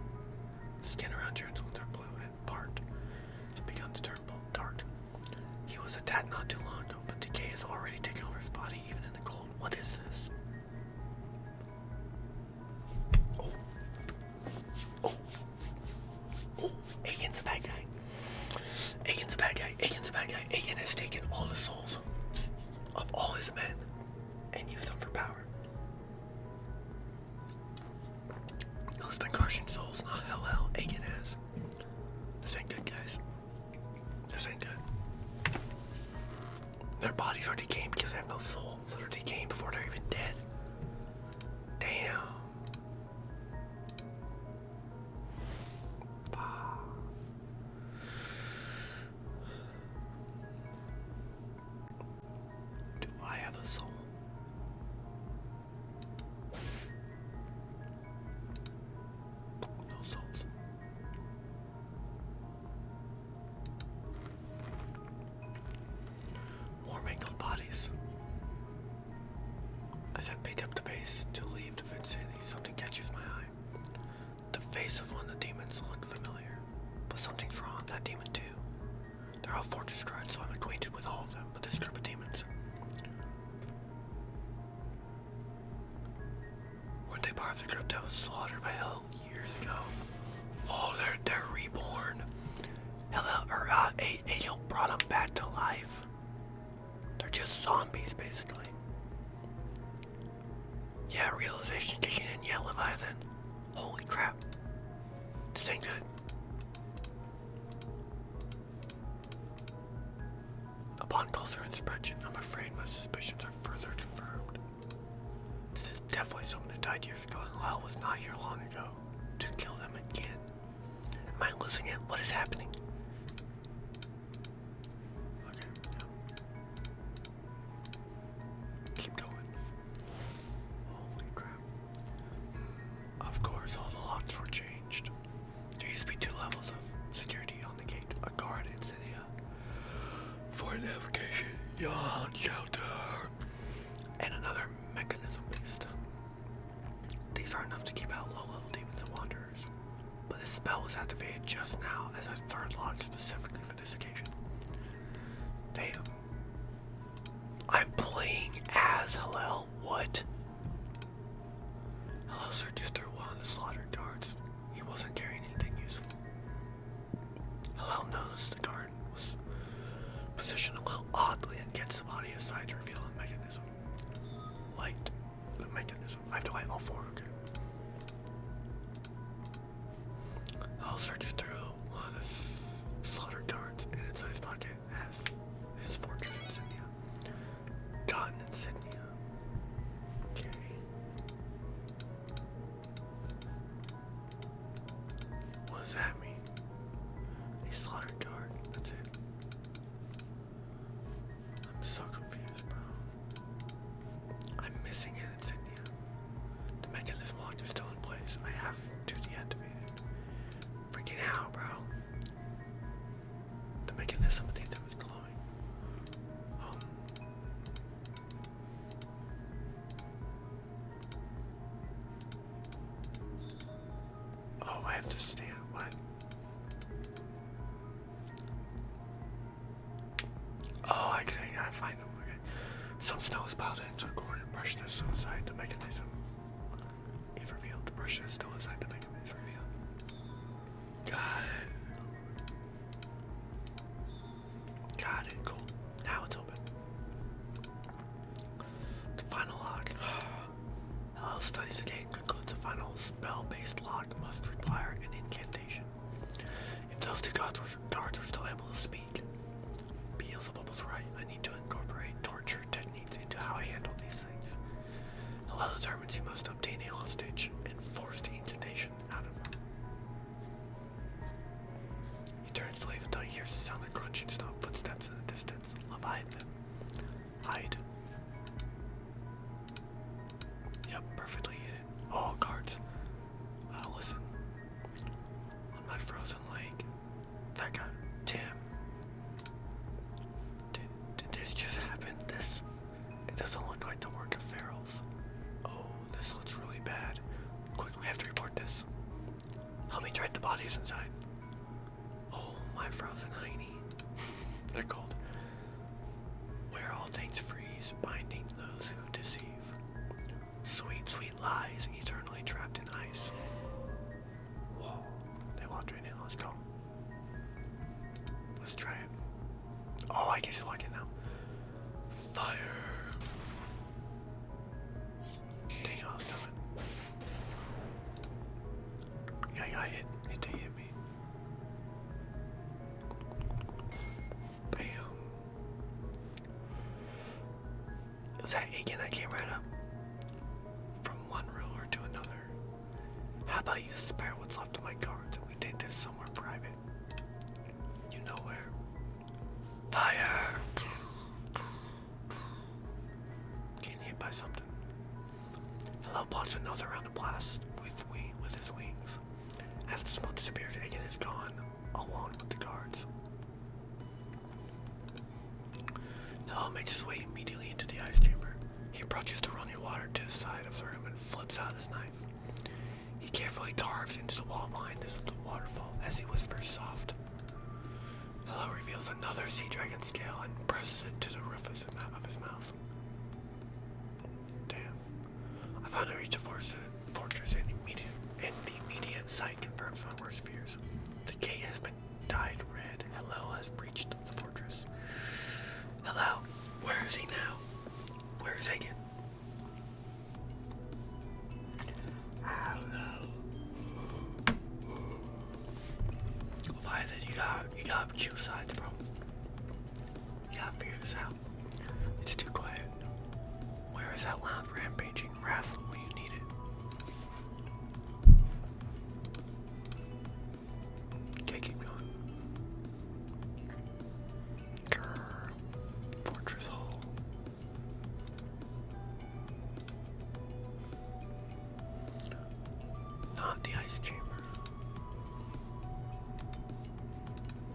The skin around Juren's wounds are blue and part has begun to turn dark. He was attacked not too long ago, but decay has already taken over his body, even in the cold. What is this? Aegon's a bad guy. Aegon's a bad guy. Aegon's a bad guy. Aegon has taken all the souls of all his men and used them for power. Who's been crushing souls? Not Hellel. Aegon has. This ain't good, guys. This ain't good. Their bodies are decaying because they have no soul, so they're decaying before they're even dead. Damn. Do I have a soul? No souls. More mangled bodies. As I pick up the pace to leave the vicinity, something catches my eye. The face of one of the demons looked familiar, but something's wrong. That demon too. They're all fortress guards, so I'm acquainted with all of them, but this group of demons. Weren't they part of the group that was slaughtered by Hell years ago? Oh, they're reborn. Aegon brought them back to life. They're just zombies, basically. Yeah, realization kicking in. Yeah, Leviathan. Holy crap. This ain't good. Upon closer inspection, I'm afraid my suspicions are further confirmed. This is definitely someone who died years ago, and Lyle was not here long ago to kill them again. Am I losing it? What is happening? navigation. Yawn shelter. And another mechanism beast. These are enough to keep out low-level demons and wanderers. But this spell was activated just now as a third lock specifically for this occasion. Damn. I'm playing as Hillel. What? Hillel searches through one of the slaughtered guards. He wasn't carrying anything useful. Hillel noticed the guard was positioned a little oddly and gets the body aside to reveal a mechanism. Light. The mechanism. I have to light all four, okay. Hillel searches through one of the slaughtered guards, and inside his pocket has his fortress insignia. Gun insignia. Okay. What does that mean? A slaughtered guard. That's it. I'm so confused, bro. I'm missing an insignia. The mechanism lock is still in place. I have to deactivate it. Freaking out, bro. The mechanism beneath him is glowing. Oh, I have to stand. What? Oh, I find them. Okay. Some snow is piled into a corner. Brush this aside to mechanism is revealed. Brush this snow aside to mechanism is revealed. Got it. Got it. Cool. Now it's open. The final lock. Studies again concludes the final spell-based lock must require an incantation. If those two guards are still able to speak, Beelzebub was right. I need to incorporate torture techniques into how I handle these things. Hillel determines he must obtain a hostage and force the incantation out of him. He turns to leave until he hears the sound of crunching snow footsteps in the distance. Leviathan. Hide. Yep, perfectly hidden. All guards. Listen. On my frozen lake. That guy. Tim. Did this just happen? It doesn't look like the work of ferals. Oh, this looks really bad. Quick, we have to report this. Help me tread the bodies inside. Oh, my frozen hiney. They're cold. Where all things freeze, binding those who deceive. Sweet, sweet lies, eternally trapped in ice. Whoa, they walked right in. Let's go. Let's try it. Oh, I guess you like it now. Fire. Dang, I was done. Yeah, I got hit. It hit me. Bam. It was that Aiken that came right up. From one ruler to another. How about you spare what's left of my cards and we take this somewhere private? You know where? Fire! Getting hit by something. Hillel blocks another round of blast with his wings. As the smoke disappears, Aiken is gone, along with the guards. Hillel makes his way immediately into the ice chamber. He approaches the running water to the side of the room and flips out his knife. He carefully carves into the wall behind this waterfall as he whispers soft. Hillel reveals another sea dragon scale and presses it to the roof of his mouth. Damn. I finally reached the fortress and the immediate sight confirms my worst fears. The gate has been dyed red. Hillel has breached the fortress. Hillel, where is he now? Where is Aiken? Hello. Leviathan, you gotta choose sides, bro. You gotta figure this out. It's too quiet. Where is that loud rampaging wrath when you need it? Okay, keep going. Grrr. Fortress Hall. Not the ice chamber.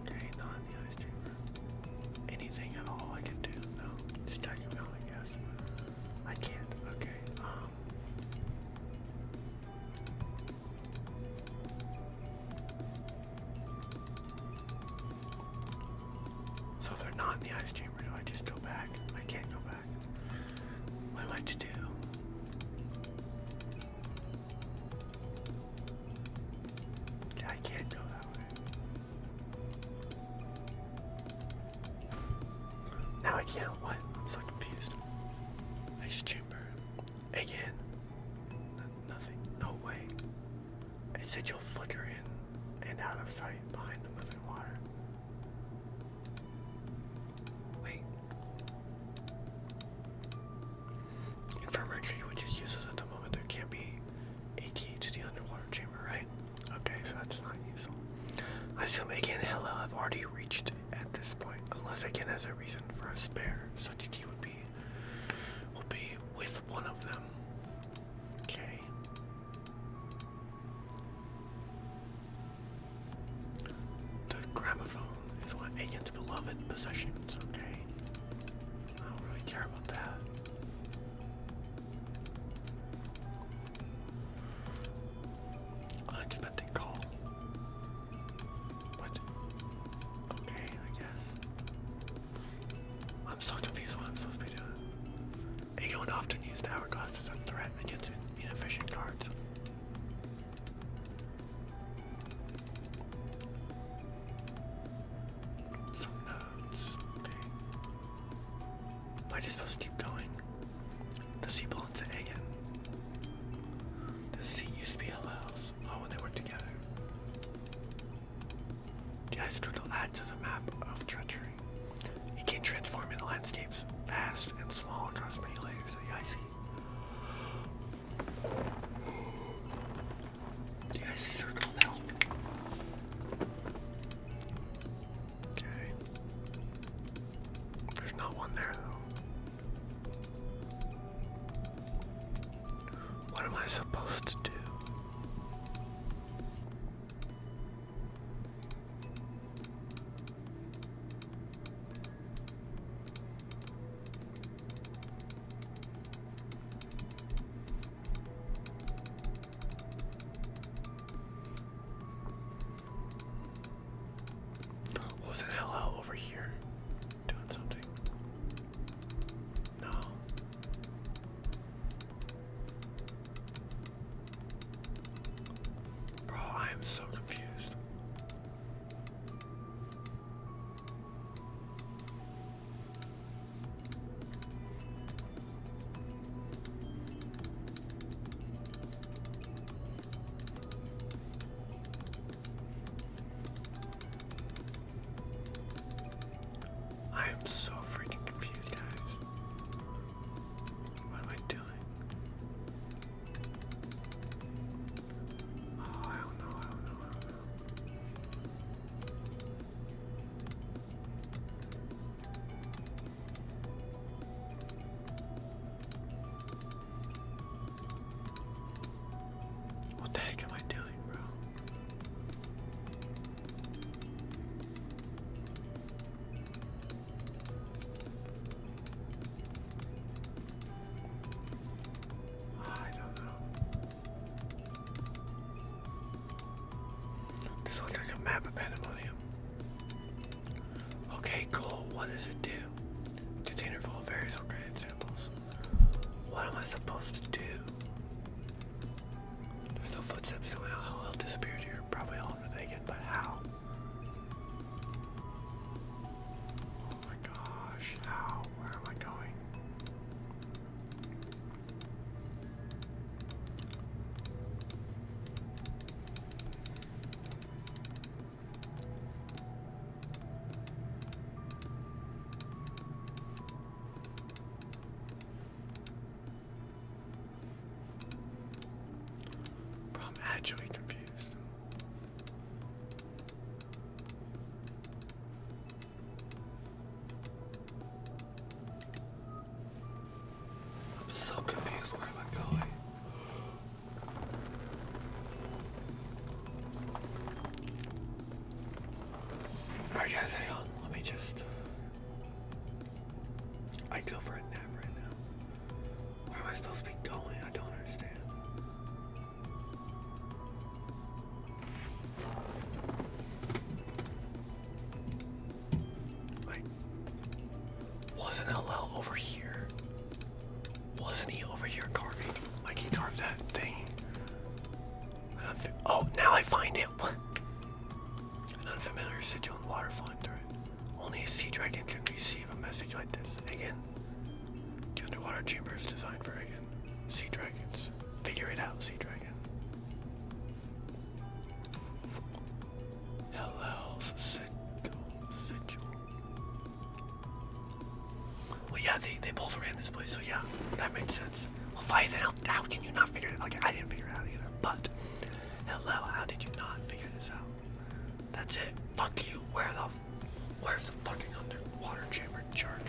Okay, not in the ice chamber. Anything at all. not in the ice chamber, do I just go back? I can't go back. What am I to do? Yeah, I can't go that way. Now I can't. What? I'm so confused. Ice chamber. Again. Nothing. No way. It said you'll flicker in and out of sight behind the moving water. Wait. Infirmary, which is useless at the moment. There can't be a key to the underwater chamber, right? Okay, so that's not useful. I assume Again and Hello have already reached at this point, unless Again has a reason for a spare. Such a key will be with one of them. Okay. The gramophone is one of Agen's beloved possessions, okay? I don't really care about that. Unexpected call. What? Okay, I guess. I'm so confused what I'm supposed to be doing. Aegon would often use the hourglass as a threat against inefficient guards. Some notes. Okay. Am I just supposed to keep going? The sea belongs to Aegon. The sea used to be Hell's. Oh, when they worked together. The ice turtle acts as a map of treachery. It can transform into landscapes vast and small across many layers of the icy. The icy circle of hell. Okay. There's not one there though. What am I supposed to do? Wasn't Hello over here doing something? No. Bro, I am so confused. I am so freaking confused, guys. What am I doing? Oh, I don't know. What the heck am I doing, bro? I don't know. This looks like a map of pandemonium. Okay, cool. What does it do? Container full of various organic samples. What am I supposed to do? There's no footsteps going out. Hello disappeared here. Probably all of it again, but how? Oh my gosh, how? Where am I going? Bro, I'm actually confused. I'm so confused. Where am I going? Alright guys, hang on. Let me just... I go for a nap right now. Where am I supposed to be going? I don't understand. Wait. that thing. Oh, now I find it. What? An unfamiliar sigil in the water flowing through it. Only a sea dragon can receive a message like this. Again, the underwater chamber is designed for again sea dragons. Figure it out, sea dragon. Hello, sigil. Well, yeah, they both ran this place, so yeah, that makes sense. Well, Faizan, how can you not figure it out? Okay, I didn't figure it out either, but hello, how did you not figure this out? That's it. Fuck you. Where's the fucking underwater chamber, jerk?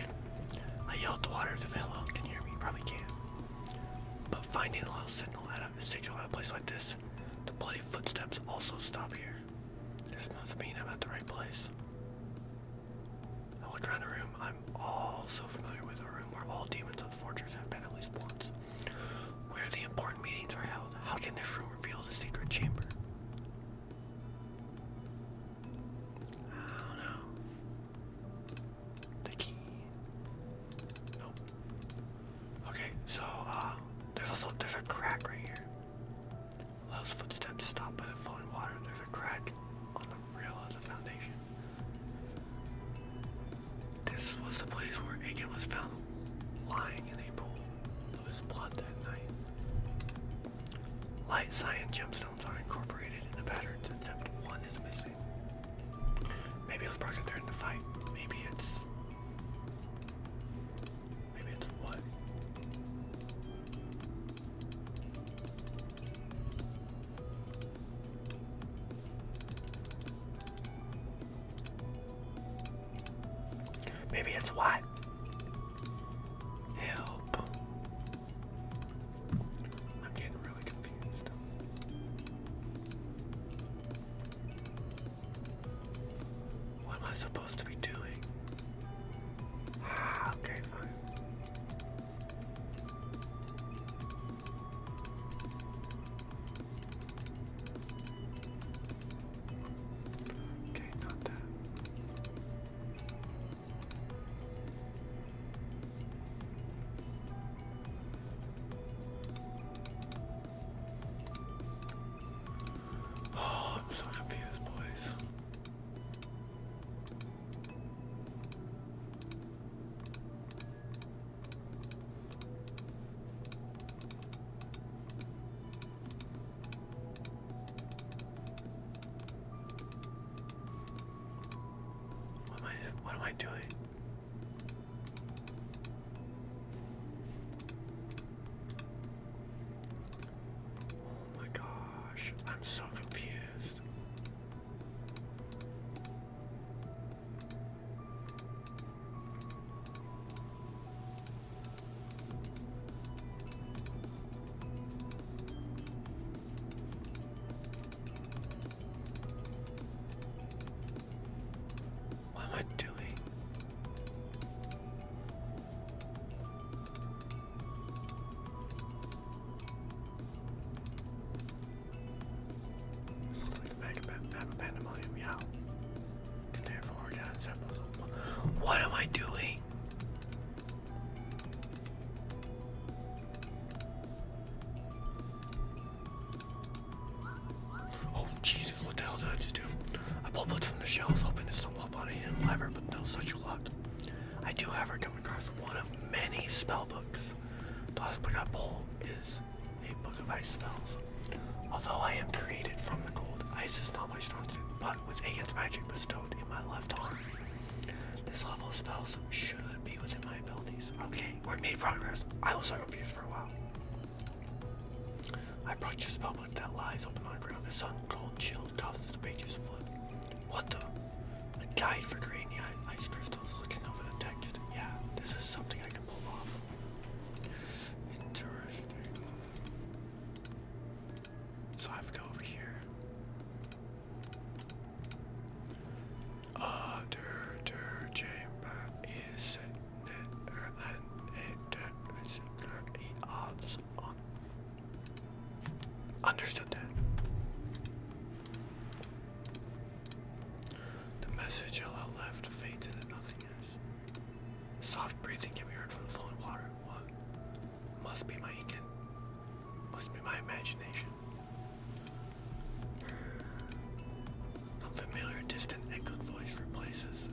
I yelled to water if hello. Can you hear me? You probably can. But finding a little sigil at a place like this, the bloody footsteps also stop here. This must mean I'm at the right place. I look around the room. I'm also familiar with a room where all demons of the fortress have been at least once. Where the important meetings are held. How can this room reveal the secret chamber? I don't know. The key. Nope. Okay, so there's a crack right here. Those footsteps stop by the flowing water. There's a crack on the rail of the foundation. This was the place where Aegon was found lying in a pool of his blood that night. Light cyan gemstones are incorporated in the patterns, except one is missing. Maybe it was broken during the fight. Maybe it's what? Maybe it's what? Help. I'm getting really confused. What am I supposed to be doing? Okay, fine. Okay, not that. Oh, I'm so confused, boys. What am I doing? Oh my gosh, I'm so confused. What am I doing? This looks like a map of pandemonium, yeah. Container for organic samples. What am I doing? Oh Jesus, what the hell did I just do? I pulled books from the shelves, hoping to stumble upon a hidden lever, but no such luck. I do, however, come across one of many spell books. The last book I pulled is a book of ice spells. Although I am created from the cold, ice is not my strong suit, but with Aegon's magic bestowed in my left arm, this level of spells should be within my abilities. Okay, we made progress. I was so confused for a while. I approach a spellbook that lies open on the ground. The sun, cold, chill, causes the pages flip. What the? A guide for creating ice crystals. Looking over the text. Yeah, this is something I can pull off. Interesting. So I have to go over here. Chamber is understood that. The message hello left fades into nothingness. Soft breathing can be heard from the flowing water. What? Must be my Aegon. must be my imagination. A familiar, distant, echoed voice replaces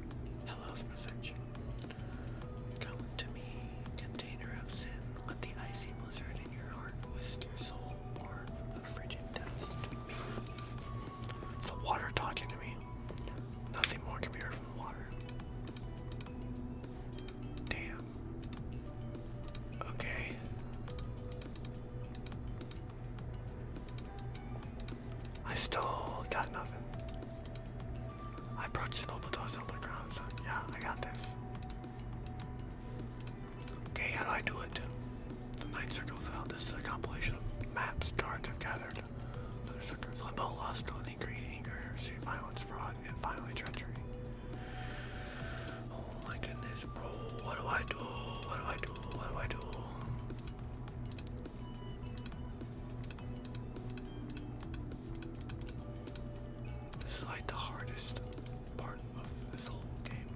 Hello's message. Come to me, container of sin. Let the icy blizzard in your heart whisk your soul, born from the frigid depths to me. It's the water talking to me. Nothing more can be heard from the water. Damn. Okay. I still got nothing. I approached the mobile doors on the ground, so yeah, I got this. Okay, how do I do it? The 9 circles out. This is a compilation of maps cards I've gathered. Other circles. Limbo, lust, only greed, anger, heresy, violence, fraud, and finally treachery. Oh my goodness, bro. What do I do? What do I do? What do I do? This is like the hardest part of this whole game.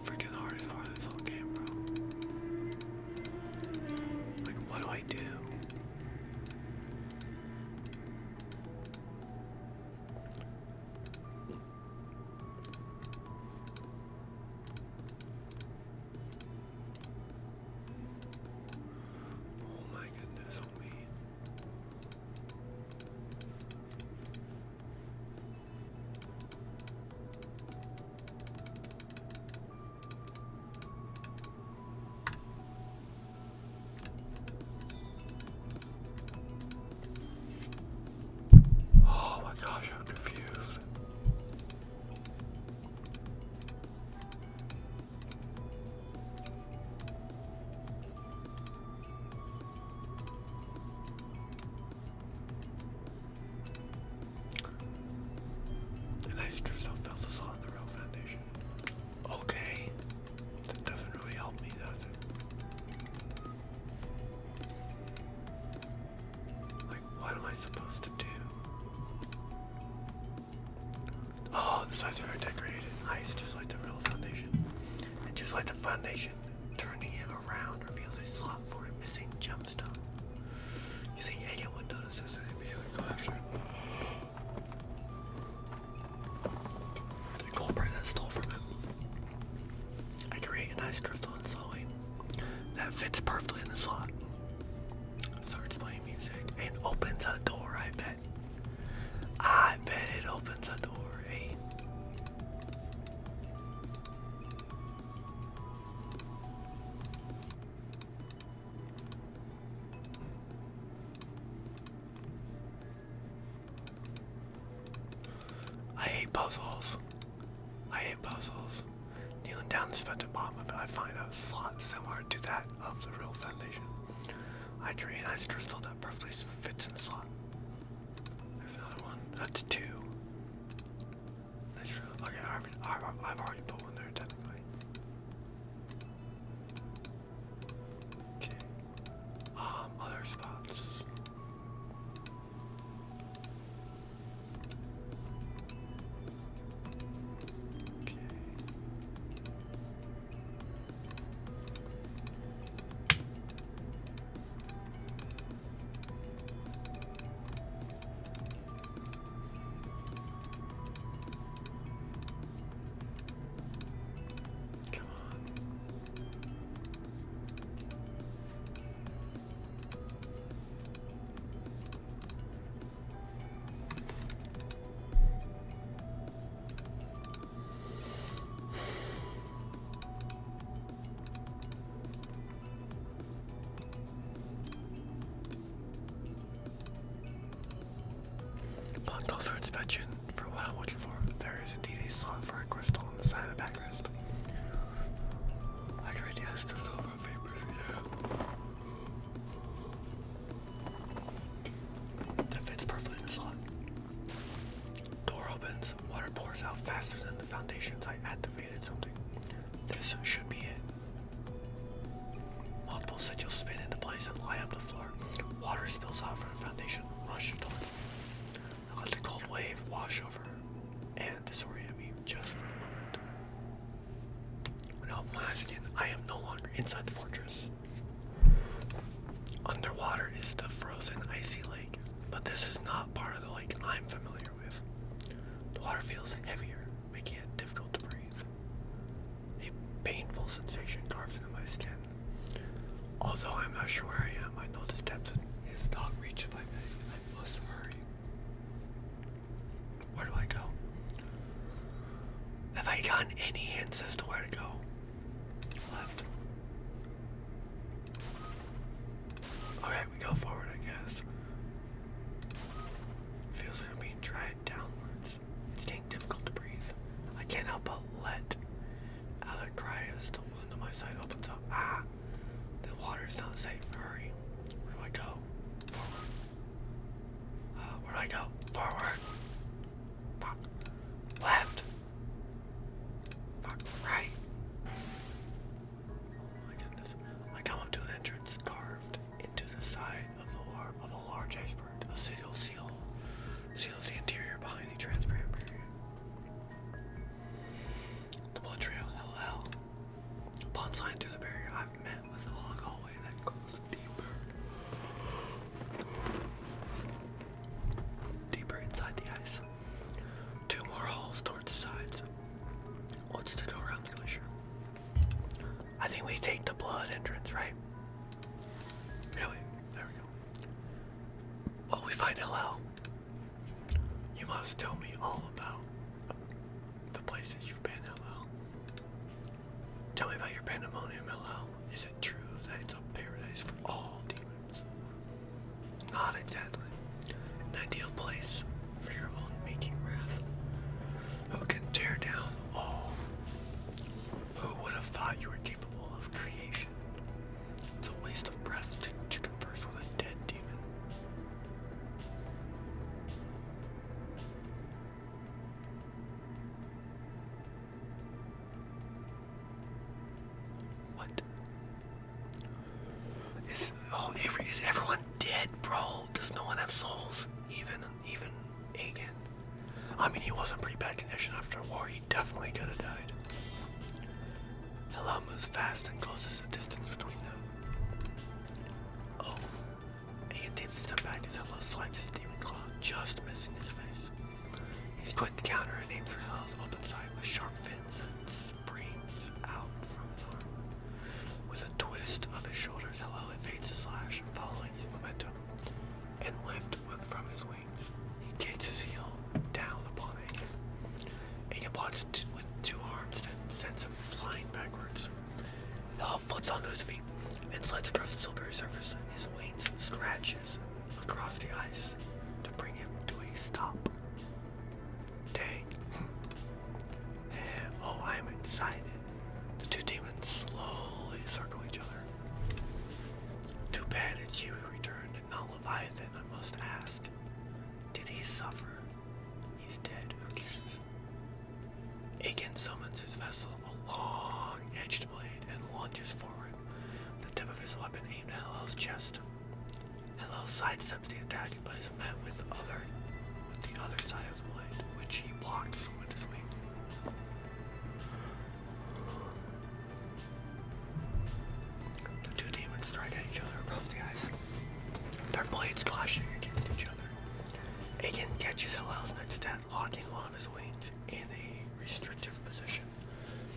Freaking hardest part of this whole game, bro. Like, what do I do? Oh my goodness, oh me. Oh my gosh, I'm confused. The nice crystal fills us all in the real foundation. Okay. That doesn't really help me, does it? Like, what am I supposed to do? Oh, the sides are decorated. Nice, just like the real foundation. And just like the foundation, turning it around reveals a slot for a missing gemstone. You think anyone would notice this and immediately go after it? The culprit that stole from him. I create a nice crystal and slowly. That fits perfectly in the slot. Starts playing music and opens a door, I bet. I bet it opens a door, eh? I hate puzzles. I hate puzzles. Kneeling down this vent at the bottom of it, I find a slot similar to that of the real foundation. I create a nice crystal that perfectly fits in the slot. There's another one. That's 2. That's really, okay, I've already put one there technically. Okay. Other spots. Okay. Come on. Upon closer inspection, for what I'm looking for, there is indeed a slot for a crystal on the side of the backrest. I create the extra silver vapors, yeah. That fits perfectly in the slot. Door opens, water pours out faster than the foundations. I activated something. This should be it. Multiple sigils spin into place and light up the floor. Water spills out from the foundation, rushing towards me. I let the cold wave wash over and disorient me just for a moment. When I open my eyes again, I am no longer inside the fortress. Underwater is the frozen, icy lake, but this is not part of the lake I'm familiar with. The water feels heavier, making it difficult to breathe. A painful sensation carves into my skin. Although I'm not sure where I am, I know the steps is not reached by me. I must hurry. Where do I go? Have I gotten any hints as to where to go? Left. Alright, we go forward, I guess. Feels like I'm being dragged downwards. It's getting difficult to breathe. I can't help but let out a cry as the wound on my side opens up. Ah! The water is not safe. Hurry. Where do I go? Forward. Where do I go? Forward. Fuck. Left. Fuck. Right. Oh my goodness. I come up to an entrance carved into the side of a large iceberg. A seal seals the interior behind a transparent barrier. The blood trail, hell. Upon sliding through the barrier, I've met with a long hallway that goes deeper inside the ice. Two more halls towards the sides. What's to go around the glacier? I think we take the blood entrance, right? Really? There we go. Well, we find Hillel. You must tell me all about the places you've been, Hillel. Tell me about your pandemonium, Hillel. Is it true that it's a paradise for all demons? Not exactly. An ideal place for your own making wrath. Who can tear down all? Who would have thought you were capable of creation? It's a waste of breath to converse with a dead demon. What? Is everyone dead, bro? Does no one have souls? Even Agan. I mean, he was in pretty bad condition after a war. He definitely could have died. Hillel moves fast and closes the distance between them. Oh. Agan takes a step back as Hillel swipes his demon claw, just missing his face. He's quick to counter and aims for Hillel's open side with sharp fins and springs out from his arm. With a twist of his shoulders, Hillel evades the slash, following his momentum, and lift from his wings. He kicks his heel down upon Agan. Agan blocks with two arms and sends him flying backwards. Hillel flips onto his feet and slides across the silvery surface. His wings scratches across the ice to bring him to a stop. Dang. Oh, I'm excited. The two demons slowly circle each other. Too bad it's you who returned and not Leviathan, I must ask. Did he suffer? He's dead, who cares? Agan summons his vessel, a long-edged blade, and lunges forward, the tip of his weapon aimed at Hillel's chest. Hillel sidesteps the attack, but is met with the other side of the blade, which he blocks with his wing. The two demons strike at each other across the ice, their blades clashing against each other. Agan catches Hillel's next step, locking one of his wings in a restrictive position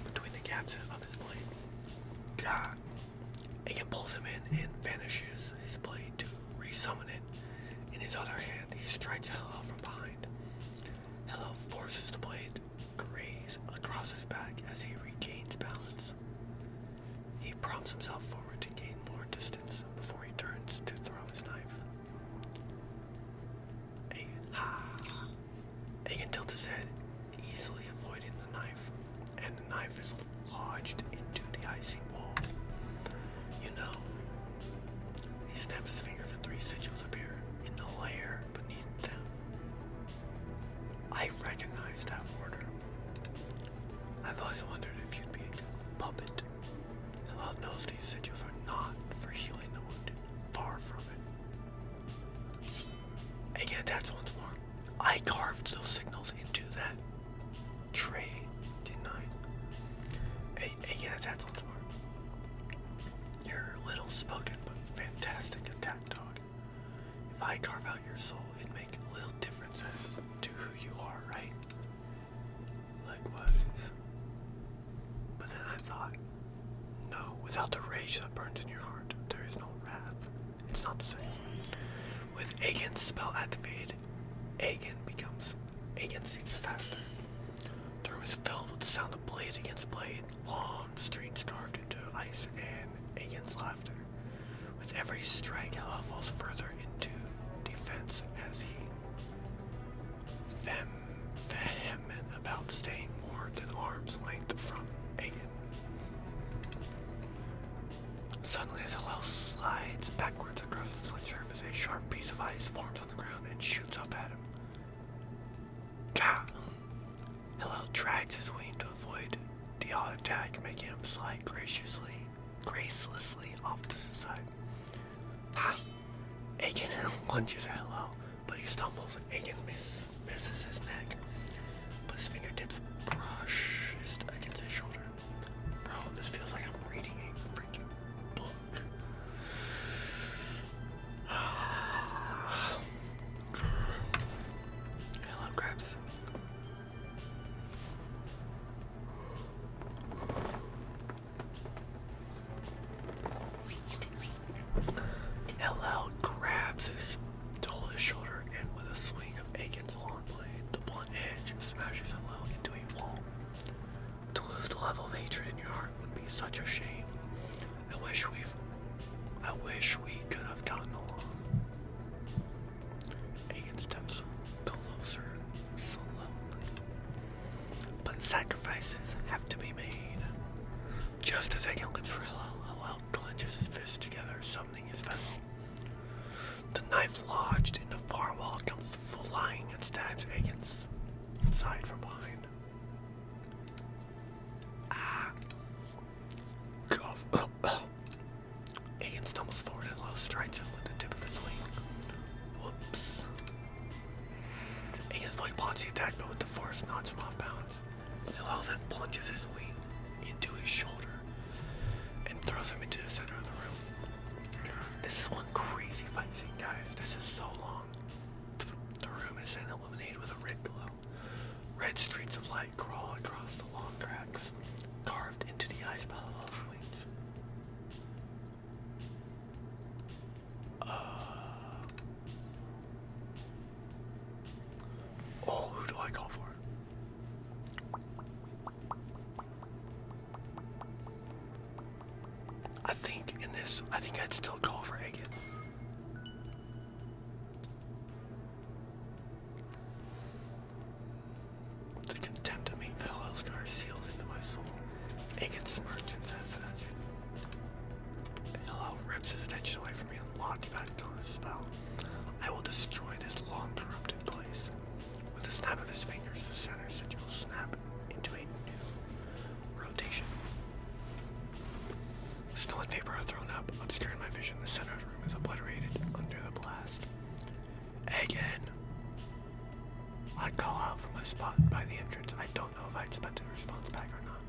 between the gaps of his blade. God. Agan pulls him in and vanishes his blade to resummon it. In his other hand, he strikes Hillel from behind. Hillel forces the blade graze across his back as he regains balance. He prompts himself forward to gain more distance before he turns to throw his knife. Agan tilts his head, easily avoiding the knife, and the knife is lodged into the icy wall. You know, he snaps his fingers and three sigils appear in the layer beneath them. I recognize that order. I've always wondered if you'd be a puppet. Hillel knows these sigils are not for healing spoken but fantastic attack dog. If I carve out your soul, it'd make little differences to who you are, right? Likewise. But then I thought, no, without the rage that burns in your heart, there is no wrath. It's not the same. With Aegon's spell activated, Aegon seems faster. The room is filled with the sound of blade against blade, long streets carved into ice, and Aegon's laughter. With every strike, Hela falls further into defense as he vehement about staying more than arm's length from Aegon. Suddenly, as Hela slides backwards across the slit surface, a sharp piece of ice forms on the ground and shoots up at him. Gah! Hela drags his wing to avoid the odd attack, making him slide gracelessly off to the side. Ha! Aegon lunges at Hela, but he stumbles. Aegon misses his neck, but his fingertips brush against his shoulder. Bro, this feels like I'm reading a freaking book. Hela grabs. Hela grabs to hold his shoulder, and with a swing of Aegon's long blade, the blunt edge smashes Hela into a wall. To lose the level of hatred in your heart would be such a shame. I wish we could have gotten along. Aegon steps closer slowly. But sacrifices have to be made. Just as Aegon leaps for Hela, Hela clenches his fists together, summoning his vessel. The knife lodged in the far wall comes flying and stabs Aegon's side from behind. Ah! Cough. Aegon stumbles forward and Hela strikes him with the tip of his wing. Whoops. Aegon's blade blocks the attack, but with the force knocks him off balance. Hela then plunges his wing into his shoulder and throws him into the center of the room. This is one crazy fight scene, guys. This is so long. The room is then illuminated with a red glow. Red streaks of light crawl across the long cracks carved into the ice by Hela's wings. Oh, who do I call for? I think I'd still call for Aegon. The contempt of me Hela's seals into my soul. Aegon smirks and says that Hela rips his attention away from me and locks back on his spell. I will destroy this long corrupted place. With a snap of his fingers, the center sigil will snap into a new rotation. Snow and vapor are thrown up, obscuring my vision. The center of the room is obliterated under the blast. Again. I call out from my spot by the entrance. I don't know if I expected a response back or not.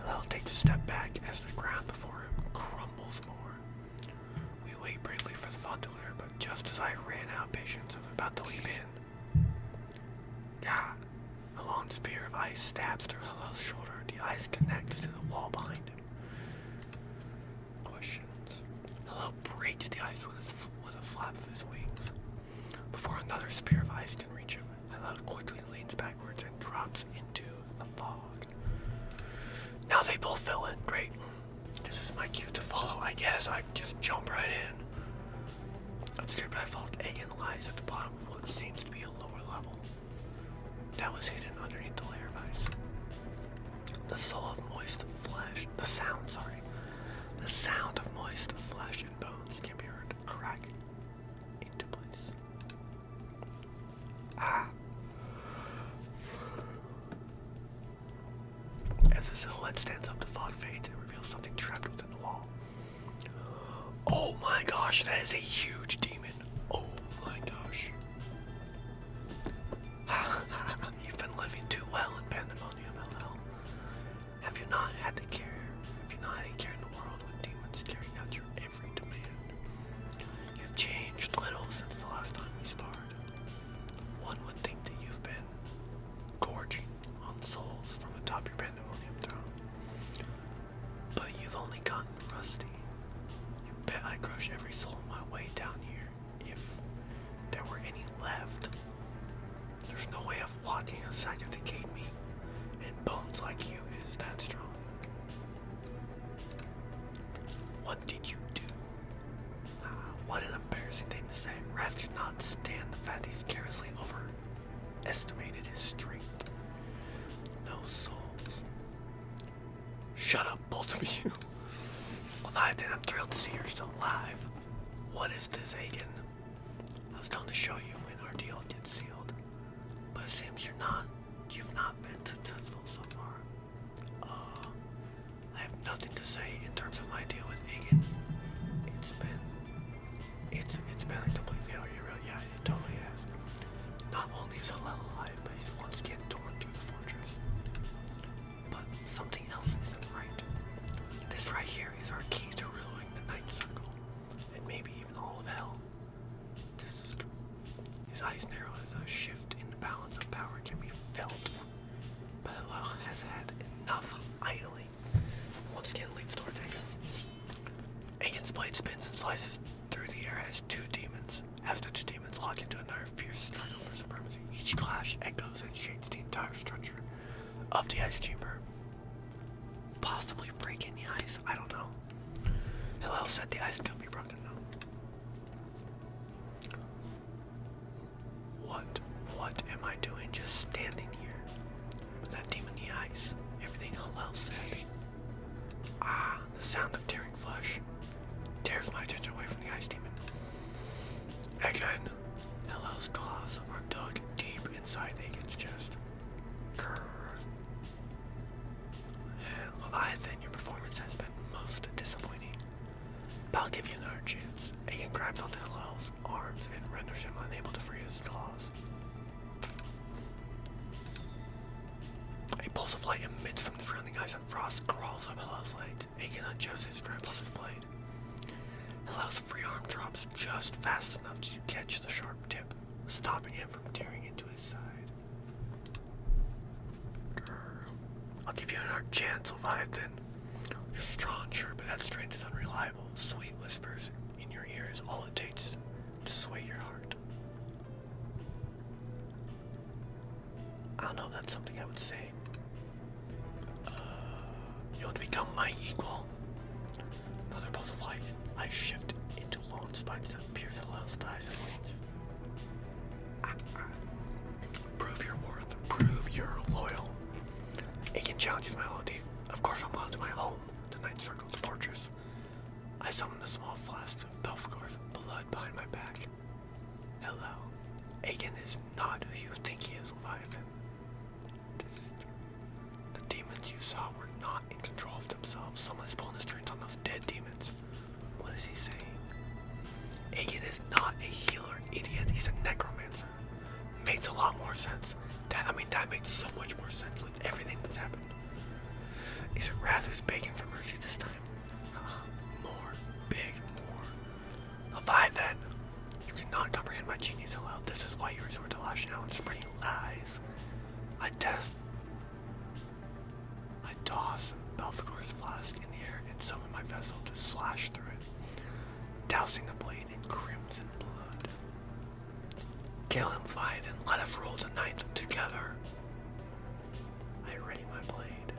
Hela takes a step back as the ground before him crumbles more. We wait briefly for the thought to clear, but just as I ran out of patience, I was about to leap in. God. A long spear of ice stabs through Hela's shoulder. The ice connects to the wall behind him. Questions. Hela breaks the ice with a flap of his wings. Before another spear of ice can reach him, Hela quickly leans backwards and drops into the fog. Now they both fell in. Great. This is my cue to follow. I guess I just jump right in. Obscured by fog, Aegon lies at the bottom of what seems to be a lower level that was hidden underneath the layer of ice. The sound of moist flesh and bones can be heard crack into place. Ah. As the silhouette stands up, the fog fades and reveals something trapped within the wall. Oh my gosh, that is a huge demon. Oh my gosh. You've been living too well in pandemonium, LL. Have you not had a care in the world when demons carrying out your every There's no way of walking outside of the gate me, and bones like you is that strong. What did you do? What an embarrassing thing to say. Wrath did not stand the fact he's carelessly overestimated his strength. No souls. Shut up, both of you. Leviathan, I'm thrilled to see you're still alive. What is this, Aegon? I was going to show you when our deal gets sealed, but it seems you've not been successful so far. I have nothing to say in terms of my deal with Aegon. It's been a complete failure, really. Yeah, it totally has. Not only is Hillel alive, but he's once again torn through the fortress. But something else isn't right. This right here is our key to ruling the Ninth Circle, and maybe even all of hell. His eyes narrow as a shift in the balance of power can be felt. But Hillel has had enough idling. Once again leads towards Aegon. Aegon's blade spins and slices through the air as the two demons lock into another fierce struggle for supremacy. Each clash echoes and shakes the entire structure of the ice chamber. Possibly breaking the ice, I don't know. Hillel said the ice could be broken now. What am I doing just standing here with that demon in the ice? Everything Hillel said. The sound of tearing flesh tears my attention away from the ice demon. Again, Hillel's claws are dug deep inside Aegon's chest. Grrr. Leviathan, your performance has been most disappointing. But I'll give you another chance. Aegon grabs onto Hillel's arms and renders him unable to free his claws. A pulse of light emits from the surrounding ice and frost crawls up Hillel's legs. Aegon adjusts his grip on his blade. Hillel's free arm drops just fast enough to catch the sharp tip, stopping him from tearing into his side. Grr. I'll give you another chance, Leviathan. You're strong, sure, but that strength is unreliable. Sweet whispers in your ear is all it takes to sway your heart. I don't know if that's something I would say. You want to become my equal? Another pulse of light. I shift into long spikes that pierce Hillel's thighs and wings. Prove your worth. Prove you're loyal. Aegon challenges my loyalty. Of course I'm loyal to my home, the Ninth Circle, the fortress. I summon the small flask of Belfagor's blood behind my back. Hello. Aegon is not who you think he is, Leviathan. The demons you saw were not in control of themselves. Someone is pulling the strings on those dead demons. What is he saying? Aegon is not a healer, idiot. He's a necromancer. Makes a lot more sense. That makes so much more sense with everything that's happened. Is it Wrath who's begging for mercy this time? More. Big. More. Leviathan. You cannot comprehend my genius aloud. This is why you resort to lashing out and spreading lies. I toss Belfagor's flask in the air and summon my vessel to slash through it, dousing the blade in crimson blood. Kill him, Leviathan. Let us roll the ninth together. I ready my blade.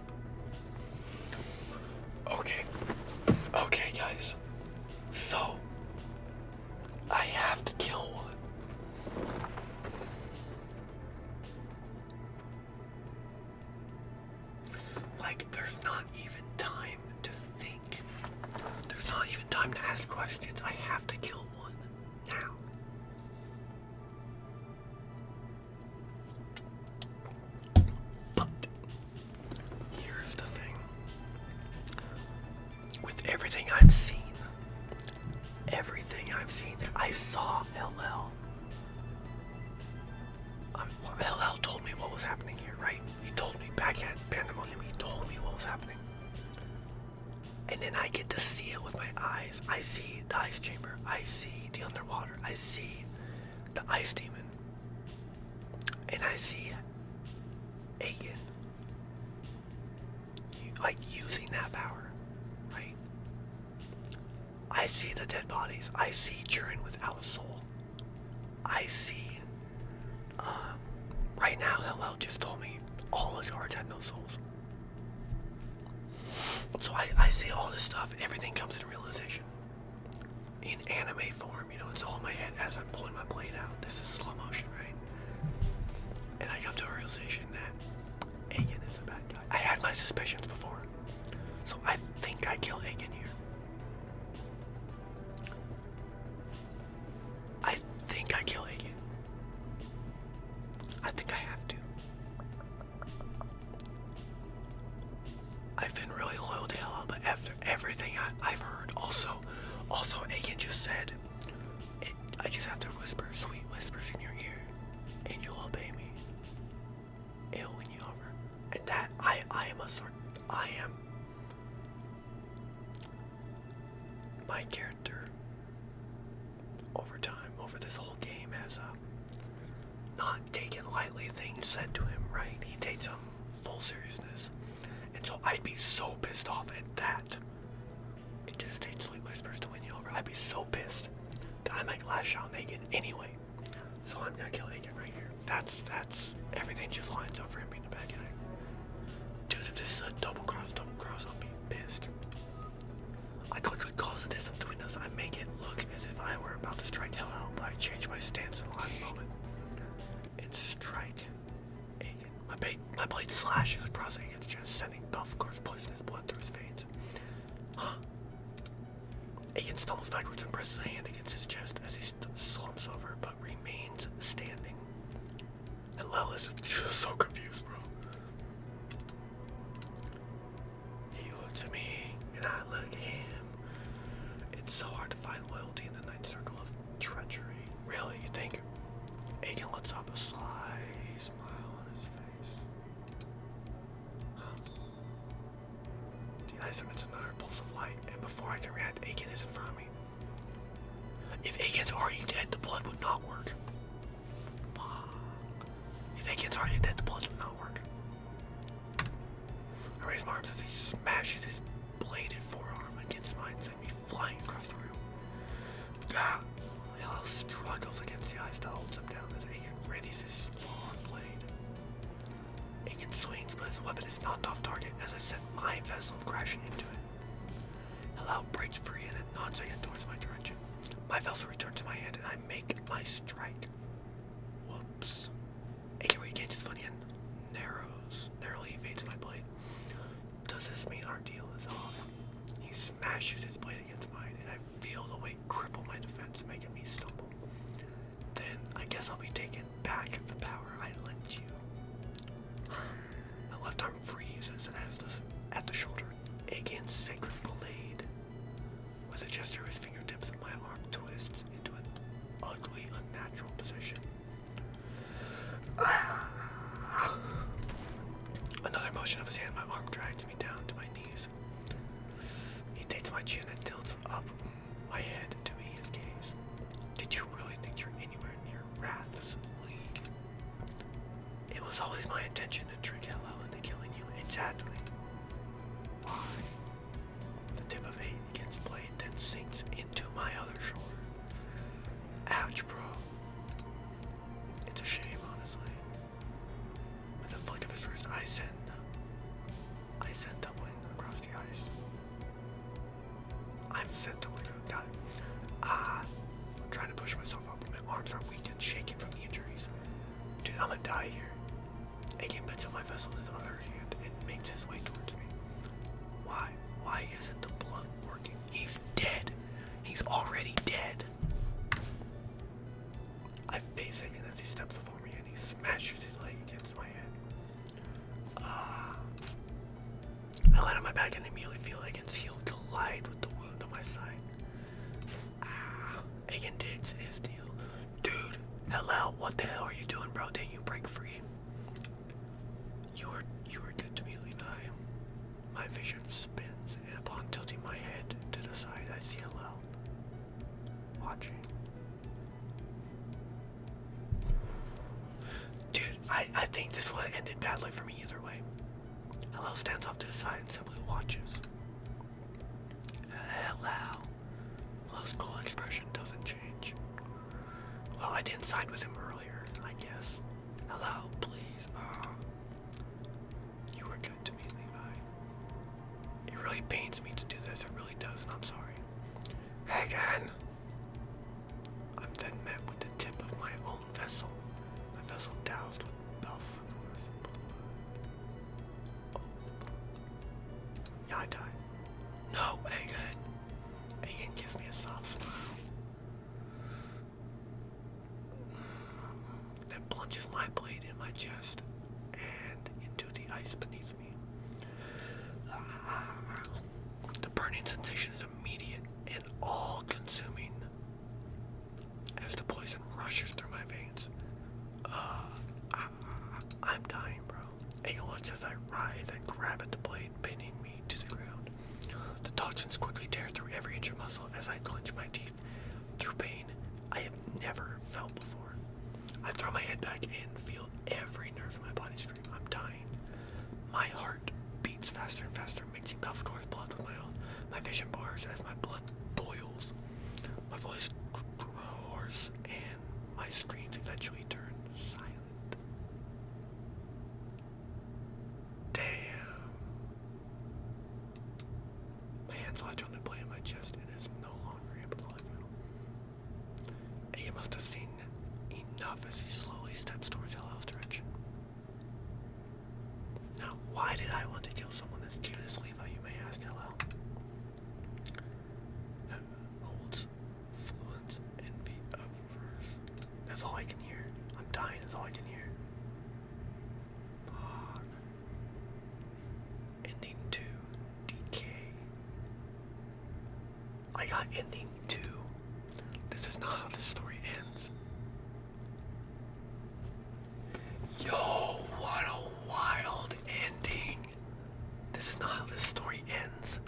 Okay, guys. So, I have to kill one. There's not even time to think. There's not even time to ask questions. I have to kill one now. But here's the thing. With everything I've seen, I saw Hillel. Hillel told me what was happening here, right? He told me back at Pandemonium, he told me what was happening. And then I get to see it with my eyes. I see the ice chamber. I see the underwater. I see the ice demon. And I see Aegon. Using that power, right? I see the dead bodies. I see Jiren without a soul. I see Right now, Hillel just told me all his cards had no souls. So I see all this stuff, everything comes in realization. In anime form, you know, it's all in my head as I'm pulling my blade out. This is slow motion, right? And I come to a realization that Agen is a bad guy. I had my suspicions before, so I think I kill Agen here. I think I kill Agen. I think I have to. I've been really loyal to Hela, but after everything I've heard, also Agen just said, I just have to whisper sweet whispers in your ear, and you'll obey me. It'll win you over. And that, I am my character over time, over this whole game, has not taken lightly things said to him, right? He takes them full seriousness. And so I'd be so pissed off at that. It just takes sweet whispers to win you over. I'd be so pissed that I might lash out on Agen anyway. So I'm gonna kill Agen right here. That's everything just lines up for him being the bad guy. Dude, if this is a double cross, I'll be pissed. I could cause a distance between us. I make it look as if I were about to strike hell out, but I change my stance in the last moment. And strike Agen. My blade slashes across Agen's chest, sending buff course poisonous blood through his veins. Huh. Agen stumbles backwards and presses a hand against his chest as he slumps over, but remains standing. Hillel is just so confused, bro. He looks at me, and I look at him. It's so hard to find loyalty in the ninth circle of treachery. Really, you think? Agen lets up a sly smile on his face. The ice emits another pulse of light, and before I can react, Agen is in front of me. If Agen's already dead, the blood would not work. If Agen's already dead, the blood would not work. I raise my arms as he smashes his bladed forearm against mine, sending me flying across the room. God, Hillel struggles against the ice that holds him down as Agen readies his long blade. Agen swings, but his weapon is knocked off target as I send my vessel crashing into it. Hillel breaks free and then nods Agen towards my direction. My vessel returns to my hand and I make my strike. Whoops. Agen regains his footing and narrowly evades my blade. Does this mean our deal is off? He smashes his blade against mine and I feel the weight cripple my defense, making me stumble. Then I guess I'll be taking back the power I lent you. My left arm freezes at the shoulder. Agen's sacred blade. With a gesture of his fingertips, my arm twists into an ugly, unnatural position. Another motion of his hand, my arm drags me down to my knees. He takes my chin and tilts up my head to meet his gaze. Did you really think you're anywhere near Wrath's league? It was always my intention to trick Hela into killing you. Exactly. Why? The tip of Agen's blade then sinks into my other shoulder. Ouch, bro. It's a shame, honestly. With a flick of his wrist, I send tumbling across the ice. I'm sent tumbling. Got it. I'm trying to push myself up, but my arms are weak and shaking from the injuries. Dude, I'm gonna die here. Agen picks up my vessel in his other hand and makes his way towards me. Why? Why isn't the blood working? He's dead. He's already dead. I face Agen as he steps before me and he smashes his leg against my head. I lie on my back and immediately feel Agen's heel collide with the wound on my side. Agen digs his deal. Dude, Hillel, what the hell are you doing, bro? Didn't you break free? You were good to me, Levi. My vision spins, and upon tilting my head to the side, I see Hillel watching. Dude, I think this would have ended badly for me either way. Hillel stands off to the side and simply watches. Hillel. Hillel's cool expression doesn't change. Well, I didn't side with him earlier, I guess. Hillel, please. plunges my blade in my chest and into the ice beneath me. The burning sensation is immediate and all-consuming as the poison rushes through my veins. I'm dying, bro. And watch as I rise and grab at the blade, pinning me to the ground. The toxins quickly tear through every inch of muscle as I clench my teeth through pain I have never felt before. I throw my head back and feel every nerve in my body scream. I'm dying. My heart beats faster and faster, mixing Belphegor's blood with my own. My vision blurs as my blood boils. My voice roars, and my screams eventually turn silent. Damn. My hands latch on the blade in my chest and is no longer able to let go. And you must have seen enough as he slowly steps towards Hillel's direction. Now, why did I want to kill someone as cute as Levi, you may ask, Hillel? Holds fluent envy of verse. That's all I can hear. I'm dying, that's all I can hear. Fuck. Ending 2, decay. I got ending 2. This is not how this story ends. Yo, what a wild ending. This is not how this story ends.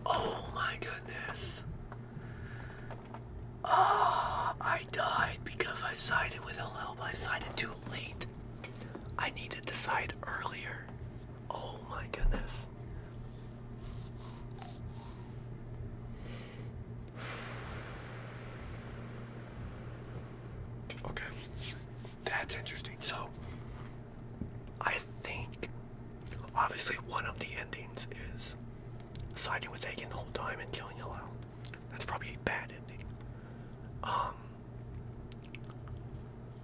Oh my goodness. I died because I sided with Hillel, but I sided too late. I needed to side earlier. Oh my goodness. Okay, that's interesting. So, I think, obviously one of the endings is siding with Aegon the whole time and killing Hillel. That's probably a bad ending.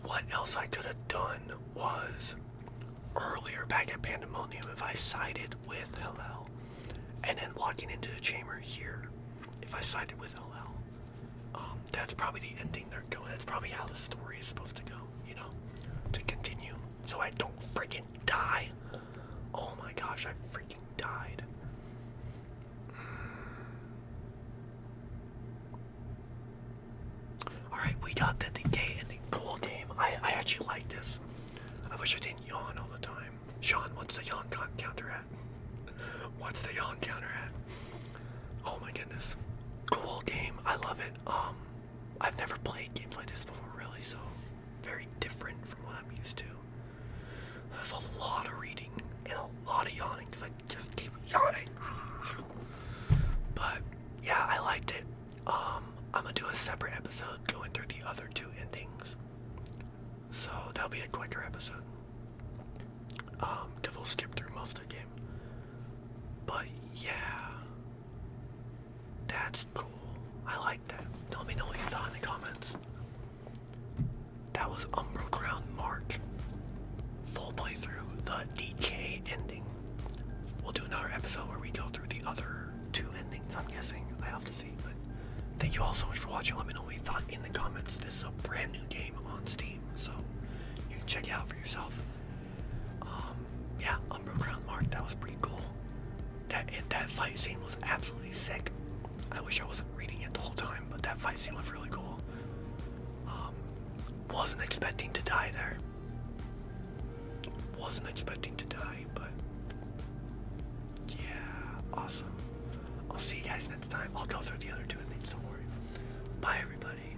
What else I could have done was, earlier back at Pandemonium, if I sided with Hillel, and then walking into the chamber here, if I sided with Hillel, that's probably the ending they're going. That's probably how the story is supposed to go, you know, to continue, so I don't freaking die. Oh my gosh, I freaking died. Alright, we got the decay ending. Cool game. I actually like this. I wish I didn't yawn all the time. Sean, what's the yawn counter at? What's the yawn counter at? Oh my goodness. Cool game. I love it. I've never played games like this before, really, so very different from what I'm used to. There's a lot of reading and a lot of yawning because I just keep yawning. But yeah, I liked it. I'm gonna do a separate episode going through the other 2 endings, so that'll be a quicker episode. Because we'll skip through most of the game. But yeah, that's cool. I like that. Let me know what you thought in the comments. That was Umbral Crown Mark. Full playthrough. The decay ending. We'll do another episode where we go through the other 2 endings, I'm guessing. I have to see, but thank you all so much for watching. Let me know what you thought in the comments. This is a brand new game on Steam, so you can check it out for yourself. Yeah, Umbral Crown Mark, that was pretty cool. That fight scene was absolutely sick. I wish I wasn't reading it the whole time, but that fight scene was really cool. Wasn't expecting to die there. Wasn't expecting to die, but yeah, awesome. I'll see you guys next time. I'll go through the other 2 endings, don't worry. Bye, everybody.